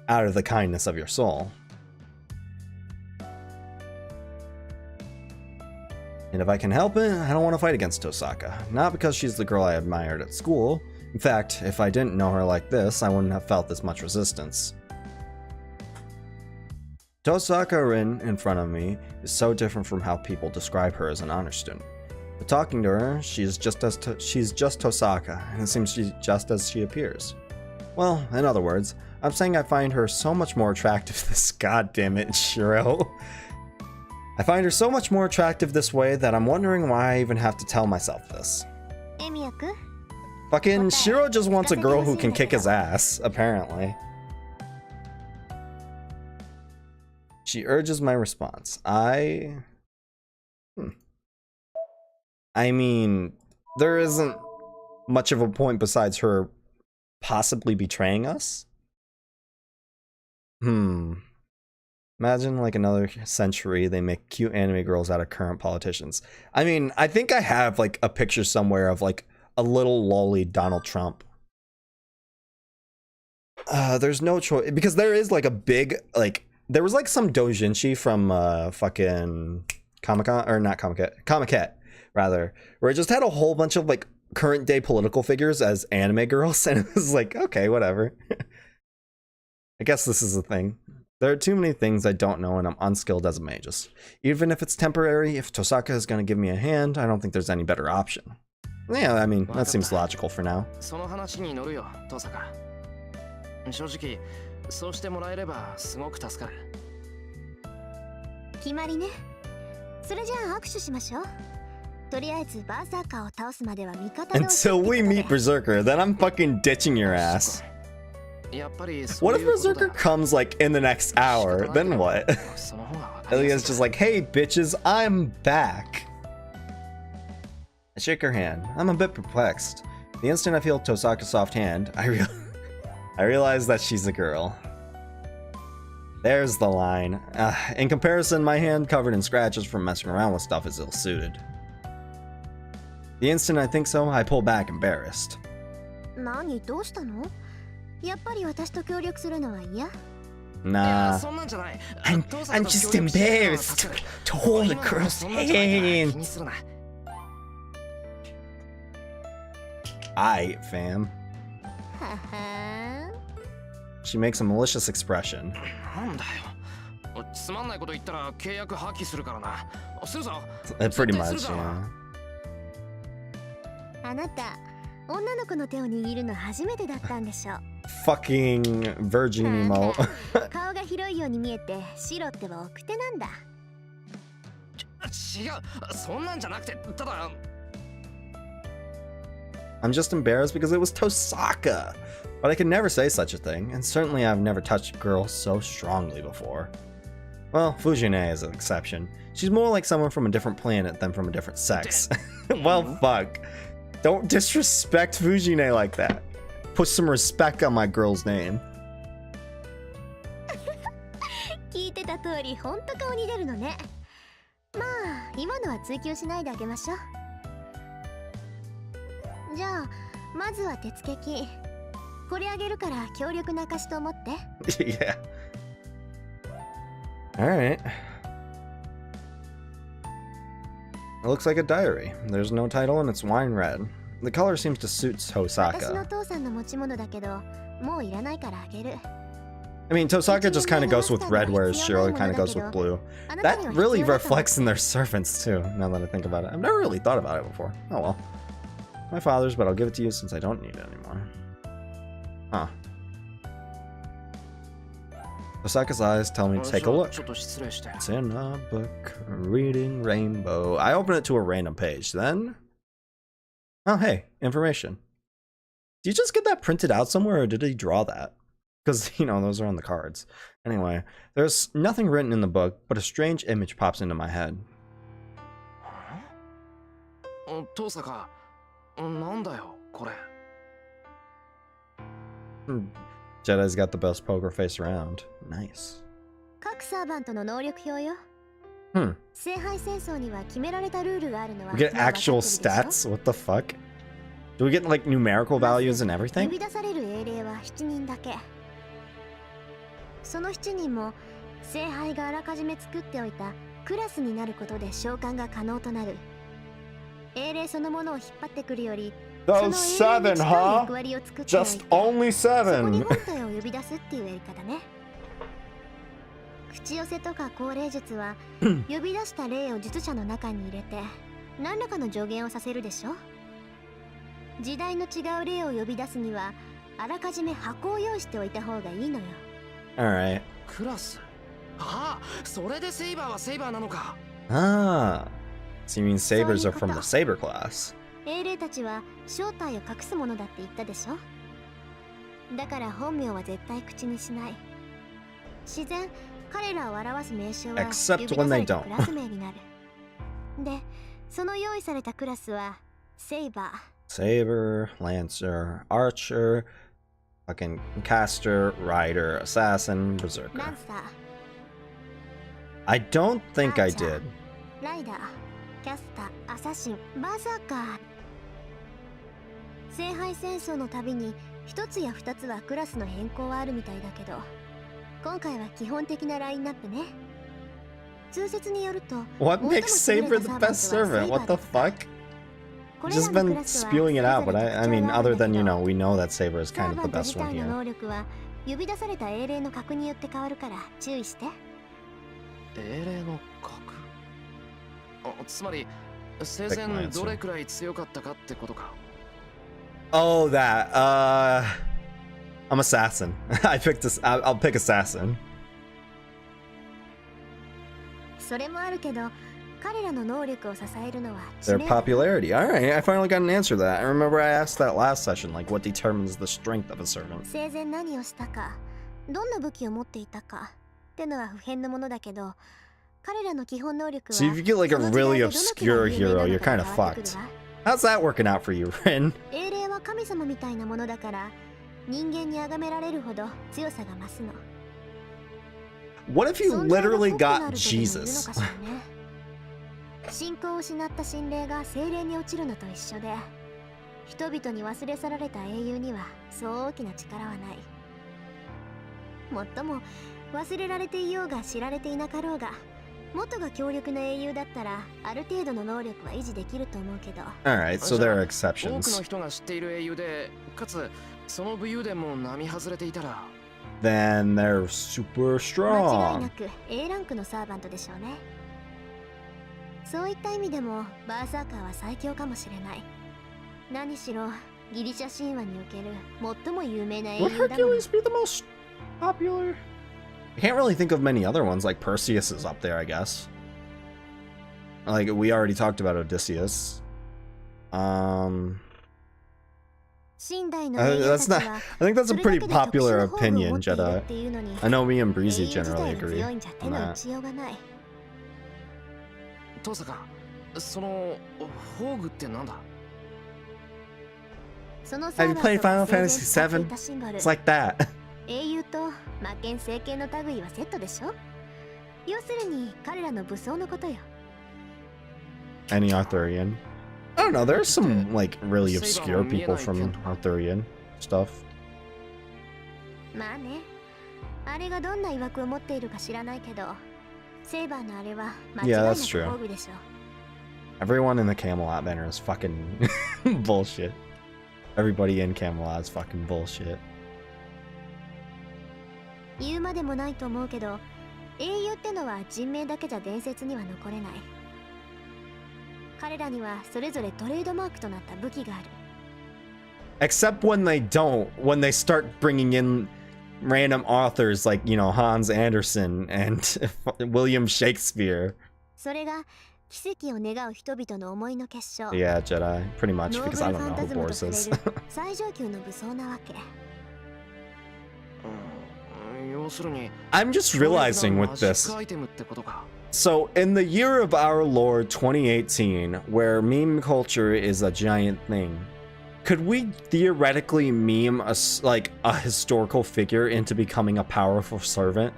out of the kindness of your soul. And if I can help it, I don't want to fight against Tosaka. Not because she's the girl I admired at school. In fact, if I didn't know her like this, I wouldn't have felt this much resistance. Tosaka Rin in front of me is so different from how people describe her as an honor student. But talking to her, she's just Tosaka, and it seems she's just as she appears. Well, in other words, I'm saying I find her so much more attractive this goddammit Shiro. I find her so much more attractive this way that I'm wondering why I even have to tell myself this. エミヤ君、 Fucking Shiro just wants a girl who can kick his ass, apparently. She urges my response. I mean, there isn't much of a point besides her possibly betraying us. Imagine like another century they make cute anime girls out of current politicians. I mean, I think I have like a picture somewhere of like a little lolly Donald Trump. There's no choice because there is like a big like there was like some doujinshi from fucking Comic-Con or not Comic-Con rather, where it just had a whole bunch of like current day political figures as anime girls, and it was like, okay, whatever. I guess this is a thing. There are too many things I don't know, and I'm unskilled as a magus. Even if it's temporary, if Tosaka is going to give me a hand, I don't think there's any better option. Yeah, I mean, that seems logical for now. その話に乗るよ、登坂。正直、そうしてもらえればすごく助かる。決まりね。それじゃあ握手しましょう。とりあえずバーサーカーを倒すまでは味方同士 Until we meet Berserker, then I'm fucking ditching your ass. やっぱり What if Berserker comes like in the next hour? Then what? Elia's just like, hey bitches, I'm back. I shake her hand. I'm a bit perplexed. The instant I feel Tosaka's soft hand, I realize that she's a girl. There's the line. In comparison, my hand covered in scratches from messing around with stuff is ill-suited. The instant I think so, I pull back embarrassed. 何どうしたの？やっぱり私と協力するのは嫌？ Nah. I'm just embarrassed to hold a girl's hand. Aight, fam. She makes a malicious expression. なんだよ。つまんないこと言ったら契約破棄するからな。するぞ。 Pretty much, yeah. あなた、女の子の手を握るの初めてだったんでしょ。 Fucking virgin emo. 顔が広いように見えて白ってば奥手なんだ。違う。そんなんじゃなくて、ただ。I'm just embarrassed because it was Tosaka. But I could never say such a thing, and certainly I've never touched a girl so strongly before. Well, Fujine is an exception. She's more like someone from a different planet than from a different sex. Well, fuck. Don't disrespect Fujine like that. Put some respect on my girl's name. 聞いてた通り、ほんと顔に出るのね。まあ、今のは追求しないであげましょう。じゃあ、まずは手付金。これあげるから協力な証と思って。Yeah. Alright. It looks like a diary. There's no title and it's wine red. The color seems to suit 私の Tosaka. 父さんの持ち物だけど、もういらないからあげる。 I mean, Tosaka just kind of goes with red, whereas Shiro kind of goes with blue. That really reflects in their servants too, now that I think about it. I've never really thought about it before. Oh well. My father's, but I'll give it to you since I don't need it anymore. Huh. Osaka's eyes tell me to take a look. It's in a book, reading rainbow. I open it to a random page, then... Oh, hey, information. Did you just get that printed out somewhere, or did he draw that? Because, you know, those are on the cards. Anyway, there's nothing written in the book, but a strange image pops into my head. 遠坂、なんだよこれ。Jedi's got the best poker face around. Nice. 各サーバントの能力表よ。 Hmm. 聖杯戦争には決められたルールがあるのは We get もう分かってる actual でしょ。 stats? What the fuck? Do we get like numerical values and 呼 everything? び出される英霊は7人だけ。その7人も聖杯があらかじめ作っておいたクラスになることで召喚が可能となる。英霊そのものを引っ張ってくるより、その Those 英霊に seven, 近い huh? 役割を作っておい Just て、 only そこに seven. 本体を呼び出すっていうやり方ね。口寄せとか降霊術は呼び出した霊を術者の中に入れて何らかの助言をさせるでしょ。時代の違う霊を呼び出すにはあらかじめ箱を用意しておいた方がいいのよ。 Alright. クラス。ああ、それでセイバーはセイバーなのか。Ah. So you mean sabers are from the saber class? 英霊たちは正体を隠すものだって言ったでしょ。だから本名は絶対口にしない。自然彼らを表す名称は Except 呼び出 when さ they れた don't. クラス名になる。で、その用意されたクラスはセイバー、 Saber, Lancer, Archer, fucking Caster, Rider, Assassin, ラ Berserker. ンサー、 I don't think I Archer. did. ライダー、キャスター、アサシン、バーサーカー。聖杯戦争のたびに一つや二つはクラスの変更はあるみたいだけど、今回は基本的なラインナップね。通説によると、 What 最も makes 優れ Saber た the サーバントは best servant? What the セイバーだった fuck? これら Just のク been ラスは spewing it out, but それぞれ I mean, 特徴がある other んだ than, け you ど、 know, we know that Saber is サ kind ー of バ the ント best 自 one 体の here. 能力は呼び出された英霊の格によって変わるから注意して。英霊の核。つまり生前どれくらい強かったかってことか。 Oh, that. I'm Assassin. I picked this. I'll pick Assassin. それもあるけど、彼らの能力を支えるのは知 Their 名度。 popularity. All right, I finally got an answer to that. I remember I asked that last session, like what determines the strength of a servant. 生前何をしたか、どんな武器を持っていたかってのは不変のものだけど、彼らの基本能力は So if you get like a その時代 really でどのくら obscure い有名な hero, の you're か kind に of 変わってく fucked. るわ。 How's that working out for you, Rin? 英霊は神様みたいなものだから、人間に崇められるほど強さが増すの。 What if you 存在が literally 濃くなるとでも got 言うの Jesus? かしらね。信仰を失った神霊が精霊に落ちるのと一緒で、人々に忘れ去られた英雄にはそう大きな力はない。もっとも忘れられていようが知られていなかろうが、元が強力な英雄だったらある程度の能力は維持できると思うけど。 All right, so there are 多くの exceptions. 人が知っている英雄で、かつその武勇伝も並外れていたら、 Then they're super 間違いな strong. く A ランクのサーバントでしょうね。そういった意味でもバーサーカーは最強かもしれない。何しろギリシャ神話における最も有名な英 Would 雄だもん。 Hercules be the most popular? I can't really think of many other ones. Like Perseus is up there, I guess. Like we already talked about Odysseus. 寝台の英雄た that's ち not. は I think that's そ a れだ pretty けで特殊 popular な宝具を持 opinion, っている Jedi. っていうのに、 I know me and 英 Breezy 雄自 generally 体が agree 強いんじゃ手 on の打 that. ちようがない。遠坂、その宝具ってなんだ。そのサー Have you バン played トが Final 生前 Fantasy 使ってい VII? たシンボル It's like that. 英雄と魔剣聖剣の類はセットでしょ。要するに彼らの武装のことよ。 Any Arthurian? I don't know. There's some like really obscure people from Arthurian stuff. まあね、あれがどんな曰くを持っているか知らないけど、セイバーのあれは間違い Yeah, な that's く true. 宝具でしょ。 Everyone in the Camelot banner is fucking bullshit. Everybody in Camelot is fucking bullshit. 言うまでもないと思うけど、英雄ってのは人名だけじゃ伝説には残れない。彼らにはそれぞれトレードマークとなった武器がある。 Except when they don't, when they start bringing in random authors like, you know, Hans Andersen and William Shakespeare. それが奇跡を願う人々の思いの結晶。 Yeah, Jedi. Pretty much, ノーブ because ル I フ don't ァン know タ who ズムと Boris され is. る最上級の武装なわけ。要するに I'm just realizing with this. アイテムってことか。So, in the year of our Lord 2018, where meme culture is a giant thing, could we theoretically meme like a historical figure into becoming a powerful servant?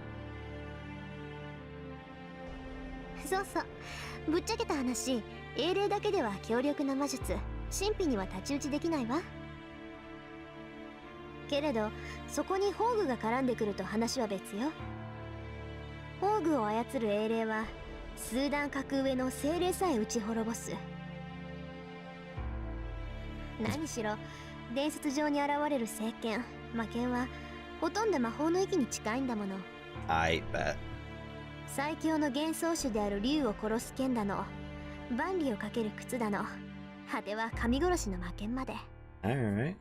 そうそう。ぶっちゃけた話、英霊だけでは強力な魔術、神秘には太刀打ちできないわ。けれど、そこに宝具が絡んでくると話は別よ。宝具を操る英霊は数段格上の精霊さえ打ち滅ぼす。何しろ伝説上に現れる聖剣魔剣はほとんど魔法の域に近いんだもの。 I bet. 最強の幻想種である竜を殺す剣だの、万里をかける靴だの、果ては神殺しの魔剣まで。 Alright.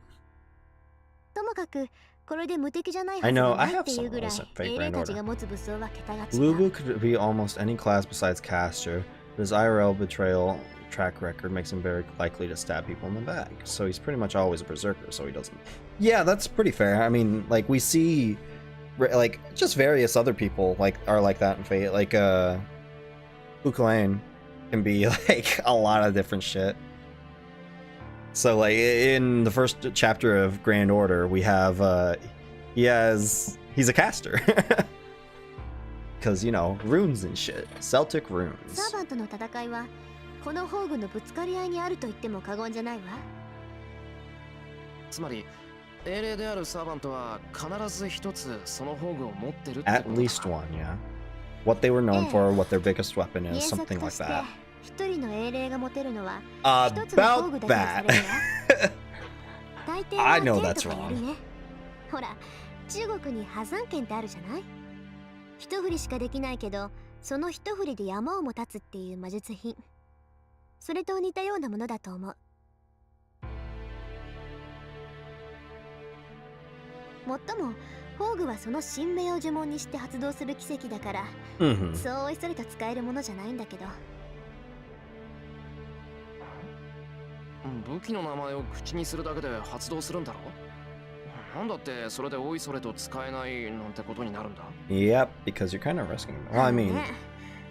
ともかくこれで無敵じゃないは I ず know, が I ないっ have ていうぐらい some fake 英霊 Grand たち Order. が持つ武装は桁が違う。 Lubu could be almost any class besides caster, but his IRL betrayal track record makes him very likely to stab people in the back. So he's pretty much always a berserker, so he doesn't. Yeah, that's pretty fair. I mean, like, we see, like, just various other people, like, are like that in Fate. Like, Ukulain can be, like, a lot of different shit. So, like, in the first chapter of Grand Order, we have, he's a caster. Because, you know, runes and shit. Celtic サ runes. ーバントの戦いはこの宝具のぶつかり合いにあると言っても過言じゃないわ。つまり英霊であるサーバントは必ず一つその宝具を持ってるって At ことだ least one, yeah. What they were known for, what their biggest weapon 原 is, 則 something と like して that. 一人の英霊が持てるのは一つの宝具 About だけとされる that. わ。大抵 I は know 剣 that's とかやるね。ほら中国に破山剣ってあるじゃない。一振りしかできないけどその一振りで山をも立つっていう魔術品、それと似たようなものだと思う。もっとも宝具はその神明を呪文にして発動する奇跡だから、 Mhm. そうおいそれと使えるものじゃないんだけど。武器の名前を口にするだけで発動するんだろ。なんだってそれでおいそれと使えないなんてことになるんだ。 Yep, because you're kind of risking. Well, I mean, ね、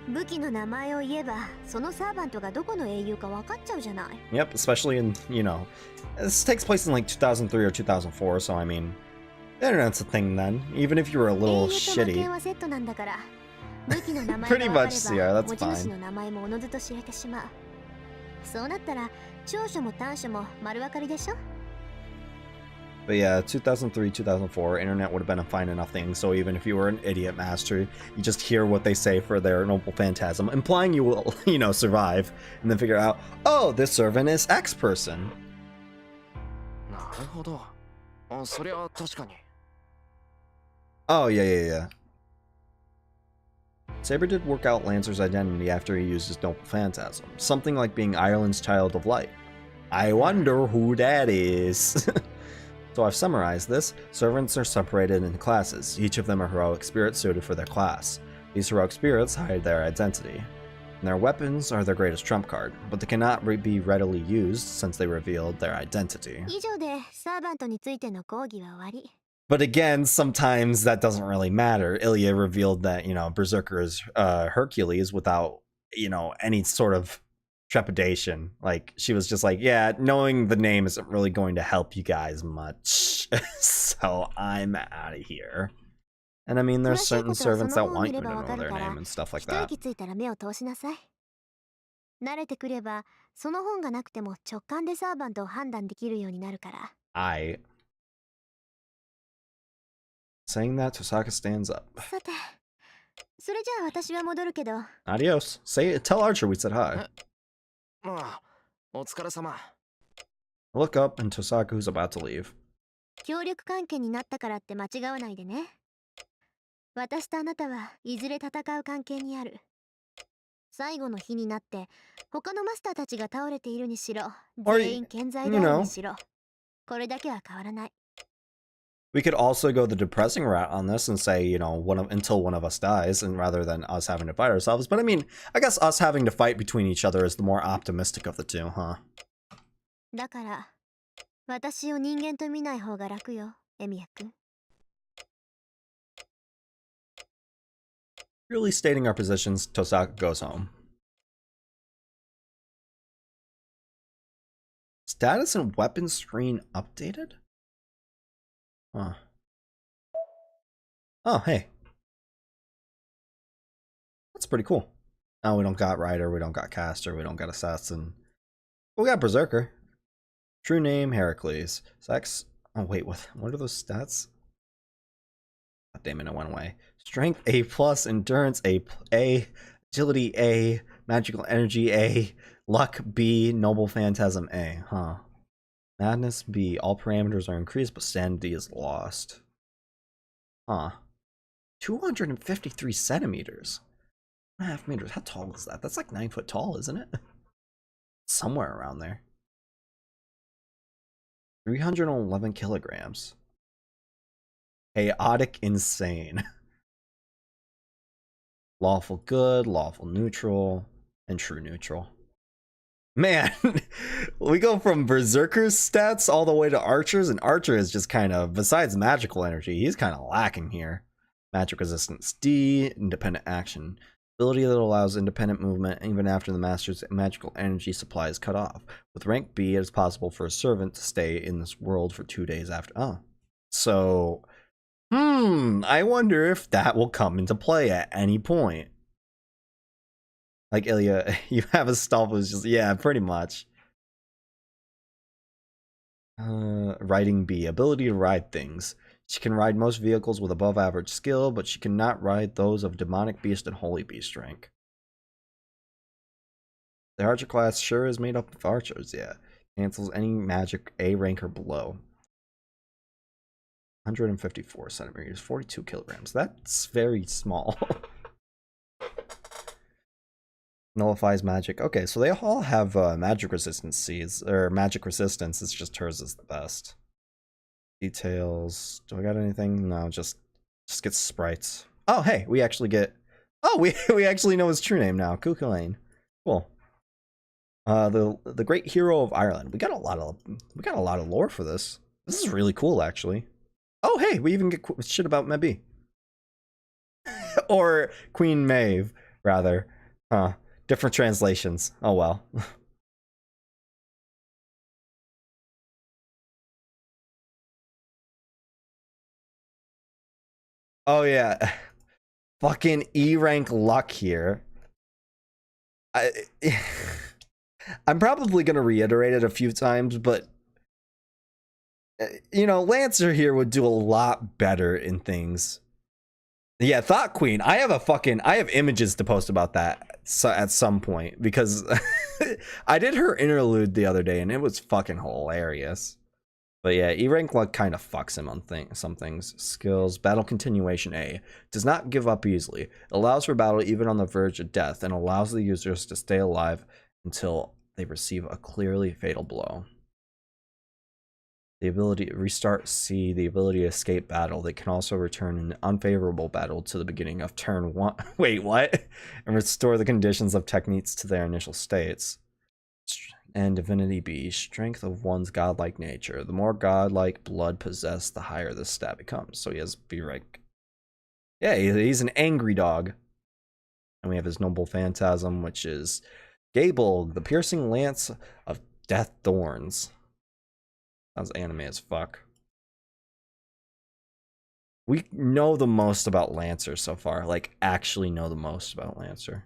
武器の名前を言えばそのサーバントがどこの英雄か分かっちゃうじゃない。 yep, especially in, you know, this takes place in like 2003 or 2004, so I mean, the internet's a thing then, even if you were a 英 little 雄と魔 shitty. 剣はセットなんだから、武器の名前 Pretty が分か much, れ yeah, ば that's 持ち fine. 主の名前もおのずと知れてしまう。そうなったら長所も短所も丸分かりでしょ。 But yeah, 2003, 2004, internet would have been a fine enough thing, so even if you were an idiot master, you just hear what they say for their noble phantasm, implying you will, you know, survive, and then figure out, oh, this servant is X person. なるほど。あ、そりゃ確かに。 Oh, yeah, yeah, yeah. Saber did work out Lancer's identity after he used his noble phantasm, something like being Ireland's child of light. I wonder who that is. So I've summarized this. Servants are separated into classes. Each of them are heroic spirits suited for their class. These heroic spirits hide their identity. And their weapons are their greatest trump card, but they cannot be readily used since they revealed their identity. 以上でサーバントについての講義は終わり。 But again, sometimes that doesn't really matter. Ilya revealed that, you know, Berserker is Hercules without, you know, any sort of trepidation. Like, she was just like, yeah, knowing the name isn't really going to help you guys much. So I'm out of here. And I mean, there's certain servants that want you to know their name and stuff like 一 that. 息ついたら目を通しなさい。慣れてくればその本がなくても直感でサーバントを判断できるようになるから。 Saying that, Tosaka stands up. さて、それじゃあ私は戻るけど。 Adios. Tell Archer we said hi. まあ、お疲れ様。 Look up and Tosaka who's about to leave. 協力関係になったからって間違わないでね。私とあなたはいずれ戦う関係にある。最後の日になって他のマスターたちが倒れているにしろ、全員健在であるにしろ、これだけは変わらない。 We could also go the depressing route on this and say, you know, until one of us dies, and rather than us having to fight ourselves. But I mean, I guess us having to fight between each other is the more optimistic of the two, huh? だから、私を人間と見ない方が楽よ、エミヤ君。Really stating our positions, Tosaka goes home. Status and weapon screen updated? Huh. Oh, hey. That's pretty cool. Oh, we don't got Rider, we don't got Caster, we don't got Assassin. We got Berserker. True name, Heracles. Sex. Oh, wait, what are those stats? God damn it, it went away. Strength A+, Endurance A, Agility A, Magical Energy A, Luck B, Noble Phantasm A. Huh. Madness B. All parameters are increased, but sanity is lost. Huh. 253 centimeters. 1.5 meters. How tall is that? That's like 9 foot tall, isn't it? Somewhere around there. 311 kilograms. Chaotic insane. Lawful good, lawful neutral, and true neutral. Man, we go from Berserker's stats all the way to Archer's, and Archer is just kind of, besides magical energy, he's kind of lacking here. Magic resistance D, independent action. Ability that allows independent movement even after the master's magical energy supply is cut off. With rank B, it is possible for a servant to stay in this world for 2 days after. Oh. So, I wonder if that will come into play at any point. Like, Ilya, you have a stall who's just, yeah, pretty much. Riding B, ability to ride things. She can ride most vehicles with above average skill, but she cannot ride those of demonic beast and holy beast rank. The archer class sure is made up of archers, yeah. Cancels any magic A rank or below. 154 centimeters, 42 kilograms. That's very small. Nullifies magic. Okay, so they all have magic resistance, or magic resistance. It's just hers is the best. Details. Do I got anything? No, just get sprites. Oh, hey, we actually get. Oh, we actually know his true name now. Cuchulainn. Cool. The great hero of Ireland. We got a lot of lore for this. This is really cool, actually. Oh, hey, we even get shit about Mebi. Or Queen Maeve, rather. Huh. Different translations. Oh well. Oh yeah. Fucking E rank luck here. I'm probably gonna reiterate it a few times, but you know, Lancer here would do a lot better in things. Yeah, Thought Queen. I have images to post about that at some point, because I did her interlude the other day and it was fucking hilarious. But yeah, E-rank luck kind of fucks him on some things. Skills, battle continuation A. Does not give up easily. Allows for battle even on the verge of death, and allows the users to stay alive until they receive a clearly fatal blow. The ability to restart C, the ability to escape battle. They can also return an unfavorable battle to the beginning of turn 1. Wait, what? And restore the conditions of techniques to their initial states. And Divinity B, strength of one's godlike nature. The more godlike blood possessed, the higher this stat becomes. So he has B rank. Yeah, he's an angry dog. And we have his noble phantasm, which is Gable, the piercing lance of death thorns. Sounds anime as fuck. We know the most about Lancer so far. Like, actually know the most about Lancer.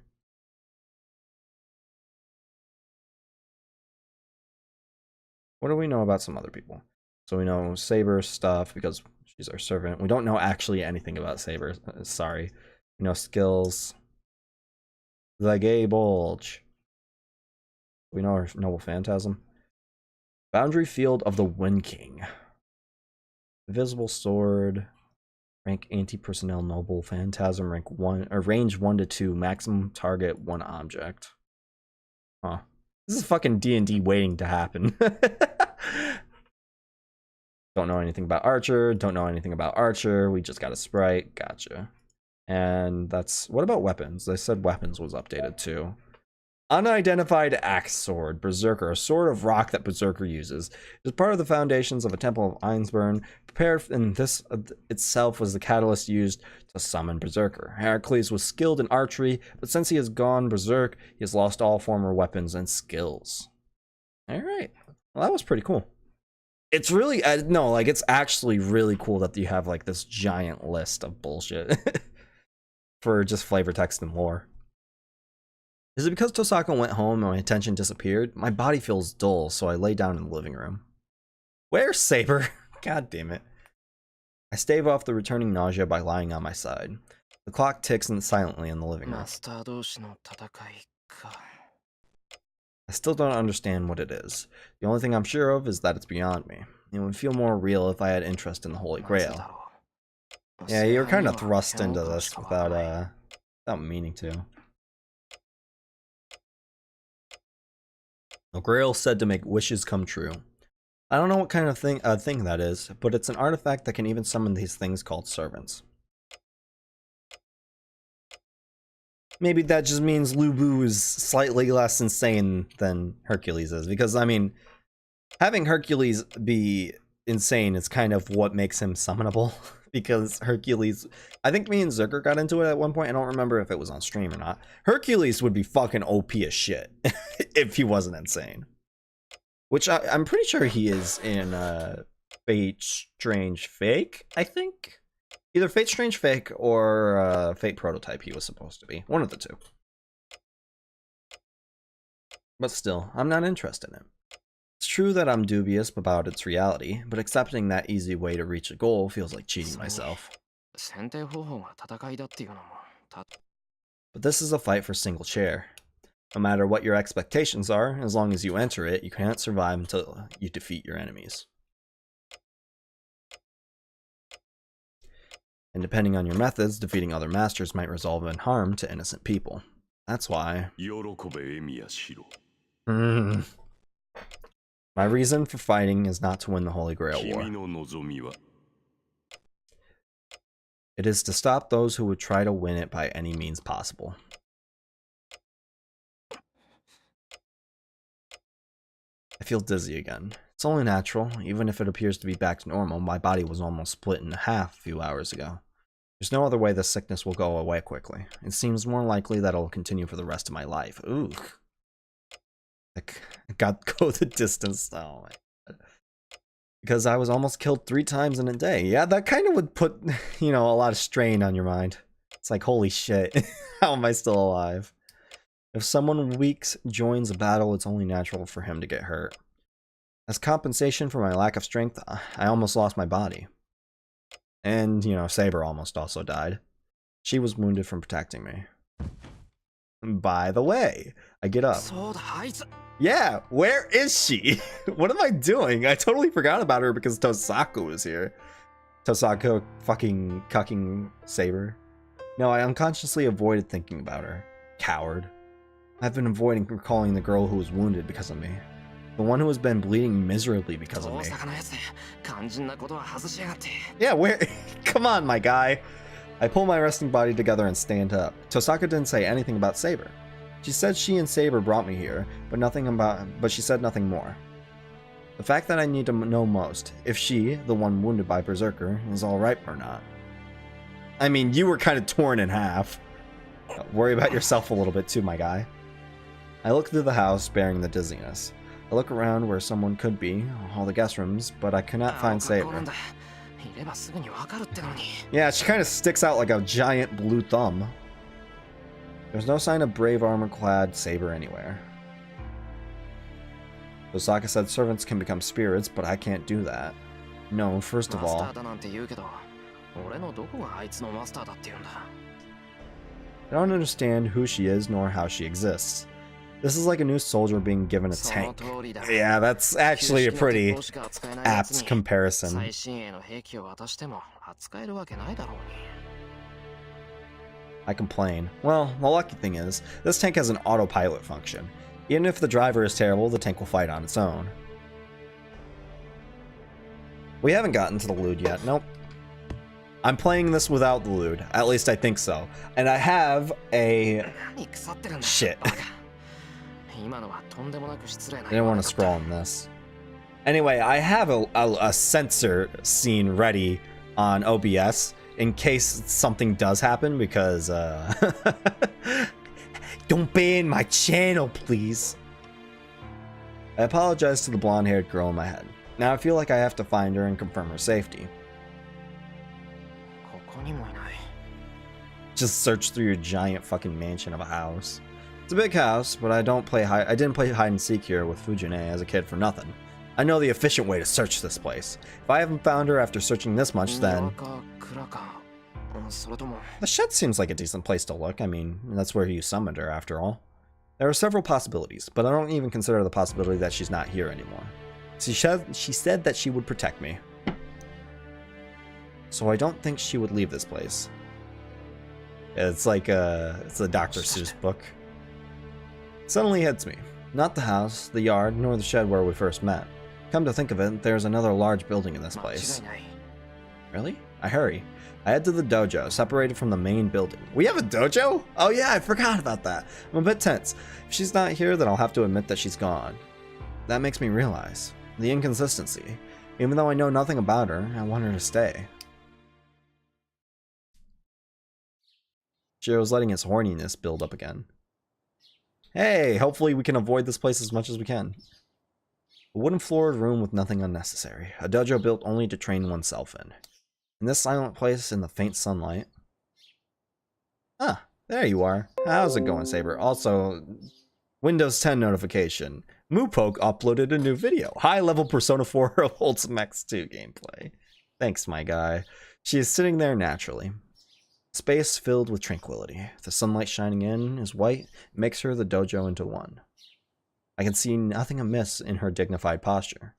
What do we know about some other people? So we know Saber stuff because she's our servant. We don't know actually anything about Saber. Sorry. We know skills. The Gay Bulge. We know our Noble Phantasm. Boundary Field of the Wind King. Invisible Sword. Rank Anti-Personnel Noble Phantasm. Rank 1 or range 1 to 2. Maximum target 1 object. Huh. This is fucking D&D waiting to happen. Don't know anything about Archer. Don't know anything about Archer. We just got a sprite. Gotcha. And that's... What about weapons? They said weapons was updated too. Unidentified axe sword, Berserker, a sword of rock that Berserker uses. It is part of the foundations of a temple of Einsburn. Prepared in this itself was the catalyst used to summon Berserker. Heracles was skilled in archery, but since he has gone Berserk, he has lost all former weapons and skills. Alright. Well, that was pretty cool. It's really, no, like, it's actually really cool that you have, like, this giant list of bullshit for just flavor text and lore. Is it because Tosaka went home and my attention disappeared? My body feels dull, so I lay down in the living room. Where's Saber? God damn it. I stave off the returning nausea by lying on my side. The clock ticks silently in the living room. I still don't understand what it is. The only thing I'm sure of is that it's beyond me. It would feel more real if I had interest in the Holy Grail. Yeah, you were kind of thrust into this without meaning to. The Grail said to make wishes come true. I don't know what kind of thing that is, but it's an artifact that can even summon these things called servants. Maybe that just means Lubu is slightly less insane than Hercules is, because, I mean, having Hercules be insane is kind of what makes him summonable, because Hercules, I think me and Zerker got into it at one point, I don't remember if it was on stream or not. Hercules would be fucking OP as shit if he wasn't insane. Which I'm pretty sure he is in Fate Strange Fake, I think? Either Fate Strange Fake or Fate Prototype he was supposed to be. One of the two. But still, I'm not interested in it. It's true that I'm dubious about its reality, but accepting that easy way to reach a goal feels like cheating myself. But this is a fight for single chair. No matter what your expectations are, as long as you enter it, you can't survive until you defeat your enemies. And depending on your methods, defeating other masters might result in harm to innocent people. That's why... My reason for fighting is not to win the Holy Grail War. It is to stop those who would try to win it by any means possible. I feel dizzy again. It's only natural. Even if it appears to be back to normal, my body was almost split in half a few hours ago. There's no other way this sickness will go away quickly. It seems more likely that it'll continue for the rest of my life. Ooh. I got to go the distance. Oh my God. Because I was almost killed 3 times in a day. Yeah, that kind of would put, you know, a lot of strain on your mind. It's like, holy shit. How am I still alive? If someone weak joins a battle, it's only natural for him to get hurt. As compensation for my lack of strength, I almost lost my body. And, you know, Saber almost also died. She was wounded from protecting me. By the way, I get up. Yeah, where is she? What am I doing? I totally forgot about her because Tosaka was here. Tosaka fucking cucking Saber. No, I unconsciously avoided thinking about her. Coward. I've been avoiding recalling the girl who was wounded because of me. The one who has been bleeding miserably because of me. Yeah, where? Come on, my guy. I pull my resting body together and stand up. Tosaka didn't say anything about Saber. She said she and Saber brought me here, but she said nothing more. The fact that I need to know most, if she, the one wounded by Berserker, is alright or not. I mean, you were kind of torn in half. Worry about yourself a little bit too, my guy. I look through the house, bearing the dizziness. I look around where someone could be, all the guest rooms, but I cannot find Saber. Yeah, she kind of sticks out like a giant blue thumb. There's no sign of brave armor-clad Saber anywhere. Osaka said servants can become spirits, but I can't do that. No, first of all, I don't understand who she is nor how she exists. This is like a new soldier being given a tank. Yeah, that's actually a pretty apt comparison. I complain. Well, the lucky thing is, this tank has an autopilot function. Even if the driver is terrible, the tank will fight on its own. We haven't gotten to the lewd yet, nope. I'm playing this without the lewd, at least I think so. And I have a... Shit. 今のはとんでもなく失礼な I didn't want to scroll on this. Anyway, I have a censor scene ready on OBS in case something does happen because don't ban my channel, please. I apologize to the blonde-haired girl in my head. Now I feel like I have to find her and confirm her safety. ここにもいない Just search through your giant fucking mansion of a house. It's a big house, but I didn't play hide and seek here with Fujine as a kid for nothing. I know the efficient way to search this place. If I haven't found her after searching this much, then... The shed seems like a decent place to look. I mean, that's where you summoned her, after all. There are several possibilities, but I don't even consider the possibility that she's not here anymore. She said that she would protect me. So I don't think she would leave this place. It's like it's a Dr. Seuss book. Suddenly hits me. Not the house, the yard, nor the shed where we first met. Come to think of it, there's another large building in this place. Really? I hurry. I head to the dojo, separated from the main building. We have a dojo? Oh yeah, I forgot about that. I'm a bit tense. If she's not here, then I'll have to admit that she's gone. That makes me realize the inconsistency. Even though I know nothing about her, I want her to stay. Shiro's letting his horniness build up again. Hey, hopefully we can avoid this place as much as we can. A wooden floored room with nothing unnecessary. A dojo built only to train oneself in. In this silent place in the faint sunlight. Ah, there you are. How's it going, Saber? Also, Windows 10 notification. Moopoke uploaded a new video. High-level Persona 4 Wholesome X2 gameplay. Thanks, my guy. She is sitting there naturally. Space filled with tranquility. The sunlight shining in is white, makes her the dojo into one. I can see nothing amiss in her dignified posture.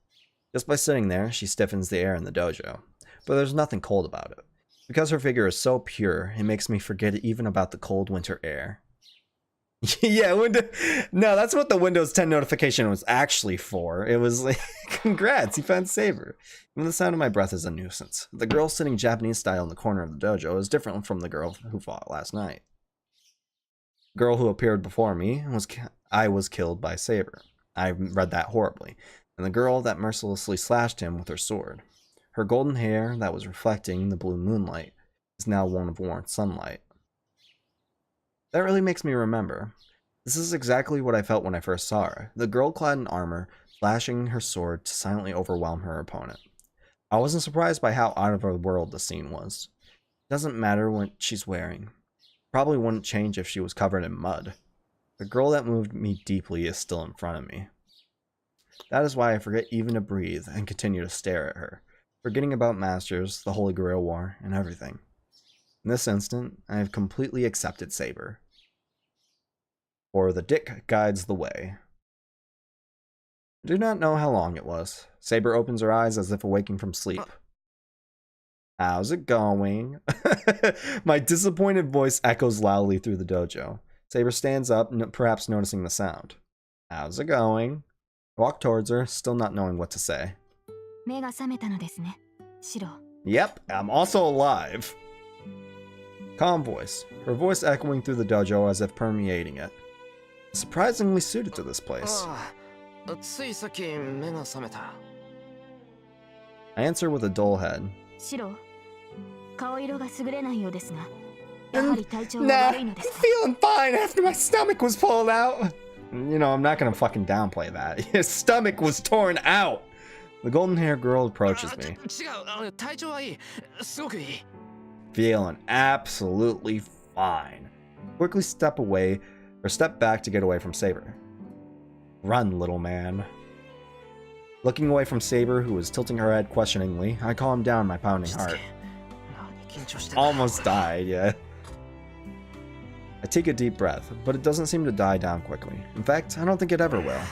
Just by sitting there, she stiffens the air in the dojo. But there's nothing cold about it. Because her figure is so pure, it makes me forget even about the cold winter air. Yeah, no, that's what the Windows 10 notification was actually for. It was like, congrats, you found Saber. Even the sound of my breath is a nuisance. The girl sitting Japanese style in the corner of the dojo is different from the girl who fought last night. The girl who appeared before me I was killed by Saber. I read that horribly. And the girl that mercilessly slashed him with her sword. Her golden hair that was reflecting the blue moonlight is now one of warm sunlight. That really makes me remember. This is exactly what I felt when I first saw her. The girl clad in armor, flashing her sword to silently overwhelm her opponent. I wasn't surprised by how out of her world the scene was. It doesn't matter what she's wearing. Probably wouldn't change if she was covered in mud. The girl that moved me deeply is still in front of me. That is why I forget even to breathe and continue to stare at her, forgetting about Masters, the Holy Grail War, and everything. In this instant, I have completely accepted Saber. For the dick guides the way. I do not know how long it was. Saber opens her eyes as if awaking from sleep. How's it going? My disappointed voice echoes loudly through the dojo. Saber stands up, perhaps noticing the sound. How's it going? I walk towards her, still not knowing what to say. Yep, I'm also alive. Calm voice, her voice echoing through the dojo as if permeating it. Surprisingly suited to this place. I answer with a dull head. Nah, I'm feeling fine after my stomach was pulled out. You know, I'm not gonna fucking downplay that. His stomach was torn out. The golden-haired girl approaches me. Feeling absolutely fine. Quickly step back to get away from Saber. Run, little man. Looking away from Saber, who is tilting her head questioningly, I calm down my pounding heart. Almost died, yeah. I take a deep breath, but it doesn't seem to die down quickly. In fact, I don't think it ever will.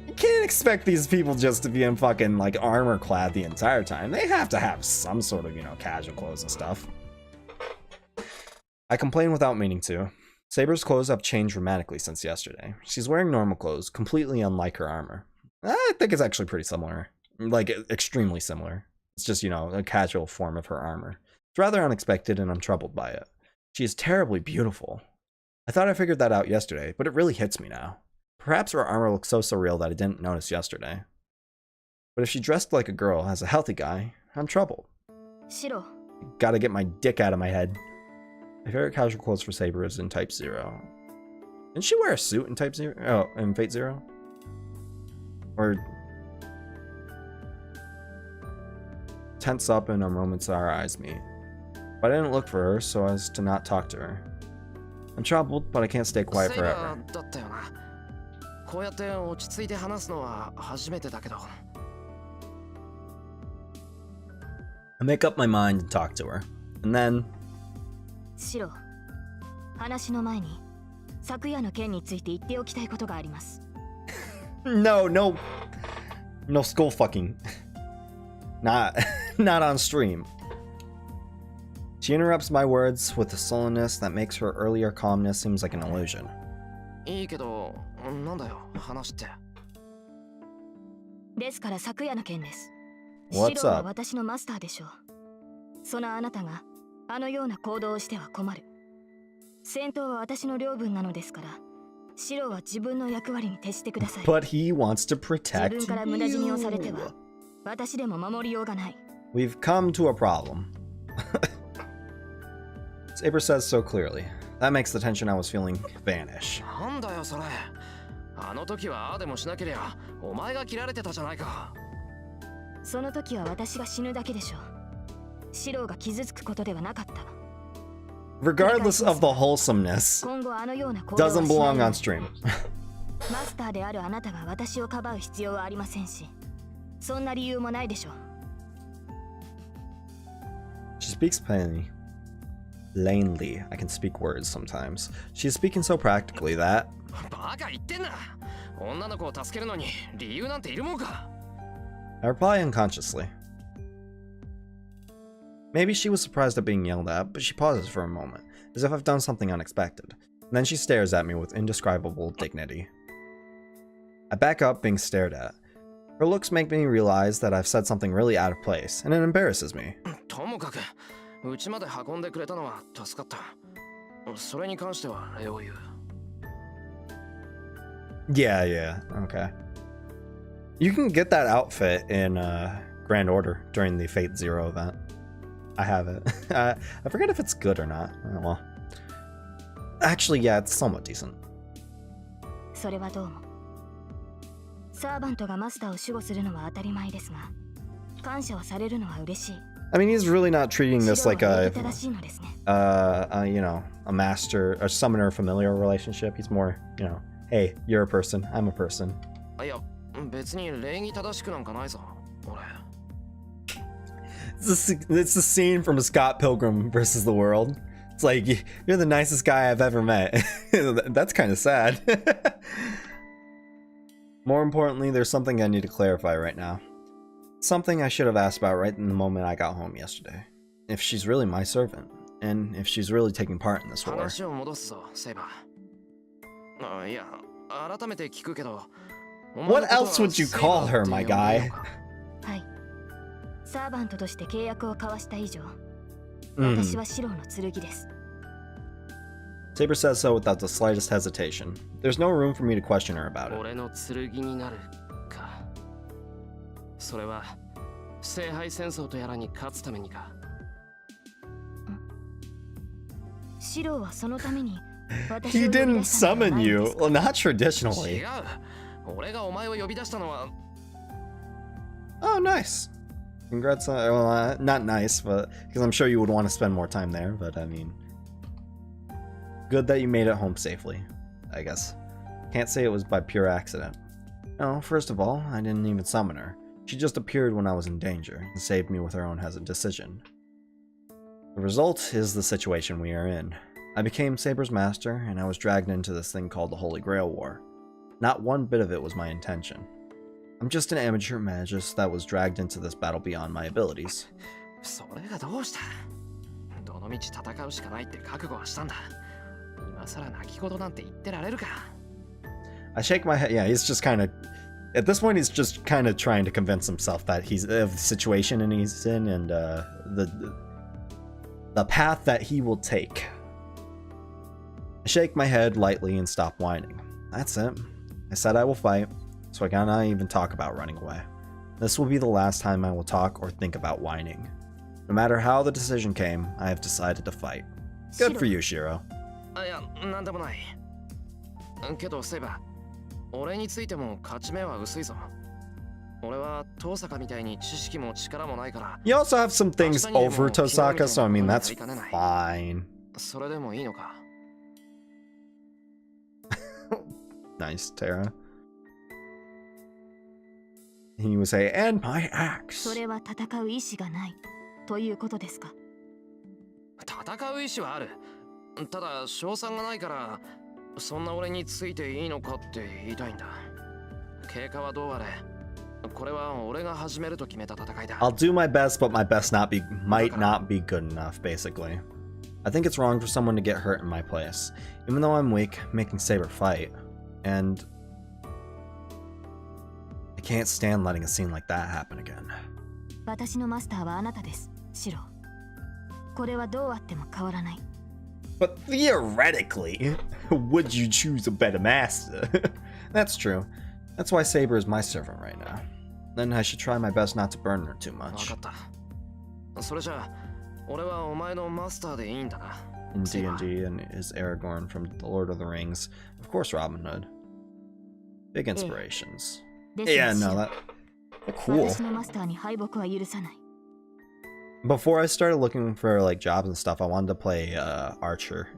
You can't expect these people just to be in fucking, like, armor clad the entire time. They have to have some sort of, you know, casual clothes and stuff. I complain without meaning to. Saber's clothes have changed dramatically since yesterday. She's wearing normal clothes, completely unlike her armor. I think it's actually pretty similar. Like, extremely similar. It's just, you know, a casual form of her armor. It's rather unexpected and I'm troubled by it. She is terribly beautiful. I thought I figured that out yesterday, but it really hits me now. Perhaps her armor looks so surreal that I didn't notice yesterday. But if she dressed like a girl as a healthy guy, I'm troubled. 白 Gotta get my dick out of my head. My favorite casual clothes for Saber is in Type 0. Didn't she wear a suit in Type 0? Oh, in Fate 0? Or... tense up and a moment's our eyes meet. But I didn't look for her so as to not talk to her. I'm troubled, but I can't stay quiet forever. だったよな。こうやって落ち着いて話すのは初めてだけど。I make up my mind and talk to her. And then... 白話の前に昨夜の件について言っておきたいことがあります。 No skull fucking. Not on stream. She interrupts my words with a sullenness that makes her earlier calmness seems like an illusion. いいけど、なんだよ、話って。ですから昨夜の件です。 What's 白は up? 私のマスターでしょう。そのあなたがあのような行動をしては困る。戦闘は私の領分なのですから、白は自分の役割に徹してください。 But he wants to protect 自分から無駄死にをされては you. 私でも守りようがない。 We've come to a problem. Saber says so clearly. That makes the tension I was feeling vanish. なんだよそれ。あの時はああでもしなけりゃ、お前が切られてたじゃないか。その時は私が死ぬだけでしょう。白が傷つくことではなかった。 Regardless of the wholesomeness, 今後あのような行動はし doesn't ない belong よ on うに stream. マスターであるあなたが私をかばう必要はありませんし、そんな理由もないでしょう。 She speaks plainly. Plainly. I can speak words sometimes. She's speaking so practically that... バカ言ってんな。女の子を助けるのに理由なんているもんか。 I reply unconsciously. Maybe she was surprised at being yelled at, but she pauses for a moment, as if I've done something unexpected. And then she stares at me with indescribable dignity. I back up, being stared at. Her looks make me realize that I've said something really out of place, and it embarrasses me. ともかく、うちまで運んでくれたのは助かった。それに関しては礼を言う。Yeah, okay. You can get that outfit in Grand Order during the Fate Zero event. I have it. I forget if it's good or not. Oh, well. Actually, yeah, it's somewhat decent. それはどうも。サーバントがマスターを守護するのは当たり前ですが、感謝をされるのは嬉しい。I mean, he's really not treating this like a, 正しいのですね。you know, a master, a summoner familiar relationship. He's more, you know, hey, you're a person, I'm a person. いや、別に礼儀正しくなんかないぞ、俺。It's the scene from Scott Pilgrim versus the World. It's like, you're the nicest guy I've ever met. That's kind of sad. More importantly, there's something I need to clarify right now. Something I should have asked about right in the moment I got home yesterday. If she's really my servant, and if she's really taking part in this war. 話を戻すぞ、セイバー。いや、改めて聞くけど。 What else would you call her, my guy? はい。サーバントとして契約を交わした以上、 Mm. 私は白の剣です。 Saber says so without the slightest hesitation. There's no room for me to question her about it. 俺の剣になるか。それは聖杯戦争とやらに勝つためにか。白はそのために He didn't summon you. Well, not traditionally. 違う。俺がお前を呼び出したのは。 Oh, nice. Congrats on, well, not nice, but because I'm sure you would want to spend more time there, but I mean, good that you made it home safely, I guess. Can't say it was by pure accident. No, first of all, I didn't even summon her. She just appeared when I was in danger and saved me with her own decision. The result is the situation we are in. I became Saber's master, and I was dragged into this thing called the Holy Grail War. Not one bit of it was my intention. I'm just an amateur magist that was dragged into this battle beyond my abilities. それがどうした？どの道戦うしかないって覚悟はしたんだ。今さら泣き言なんて言ってられるか。I shake my head. Yeah, he's just kind of... At this point, he's just kind of trying to convince himself that he's of the situation and he's in and the path that he will take. I I shake my head lightly and stop whining. That's it. I said I will fight, so I cannot even talk about running away. This will be the last time I will talk or think about whining. No matter how the decision came, I have decided to fight. Good for you, Shiro. いや、なんでもない。けど、セイバー、俺についても勝ち目は薄いぞ。俺は遠坂みたいに知識も力もないから。You also have some things over Tosaka, so I mean that's fine. それでもいいのか。Nice, Terra. He would say, and my axe. それは戦う意志がないということですか。戦う意志はある。ただ賞賛がないからそんな俺についていいのかって言いたいんだ。経過はどうあれ、これは俺が始めると決めた戦いだ。I'll do my best, but my best might not be good enough, basically. I think it's wrong for someone to get hurt in my place, even though I'm weak, making Saber fight, and I can't stand letting a scene like that happen again. 私のマスターはあなたです、シロ。これはどうあっても変わらない。But theoretically, would you choose a better master? That's true. That's why Saber is my servant right now. Then I should try my best not to burn her too much. 分かった。それじゃあ、俺はお前のマスターでいいんだな。In D&D and is Aragorn from The Lord of the Rings. Of course, Robin Hood. Big inspirations. Yeah, no, that cool. 私のマスターに敗北は許さない。Before I started looking for like jobs and stuff, I wanted to play Archer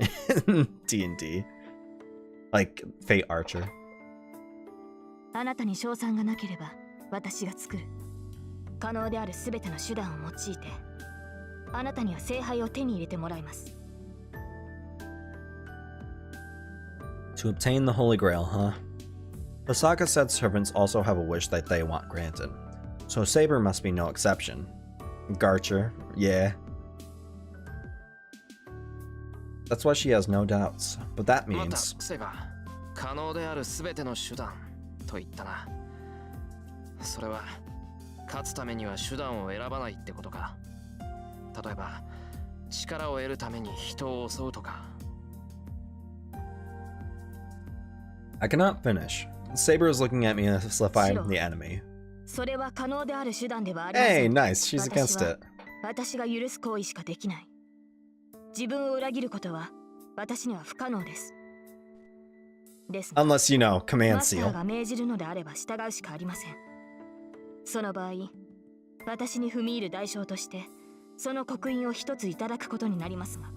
in D&D, like Fate Archer. あなたに賞賛がなければ私が作る。可能であるすべての手段を用いて、あなたには聖杯を手に入れてもらいます。To obtain the Holy Grail, huh? Osaka said servants also have a wish that they want granted, so Saber must be no exception. Garcher, yeah. That's why she has no doubts, but that means... 可能であるすべての手段と言ったな。それは勝つためには手段を選ばないってことか。例えば力を得るために人を襲うとか。I cannot finish. Saber is looking at me as if I'm the enemy. それは可能である手段ではありません。 Hey, nice. She's against it. 私が許す行為しかできない。自分を裏切ることは私には不可能です。ですが、 Unless, you know, command マスター seal. が命じるのであれば従うしかありません。その場合、私に踏み入る代償としてその刻印を一ついただくことになりますが。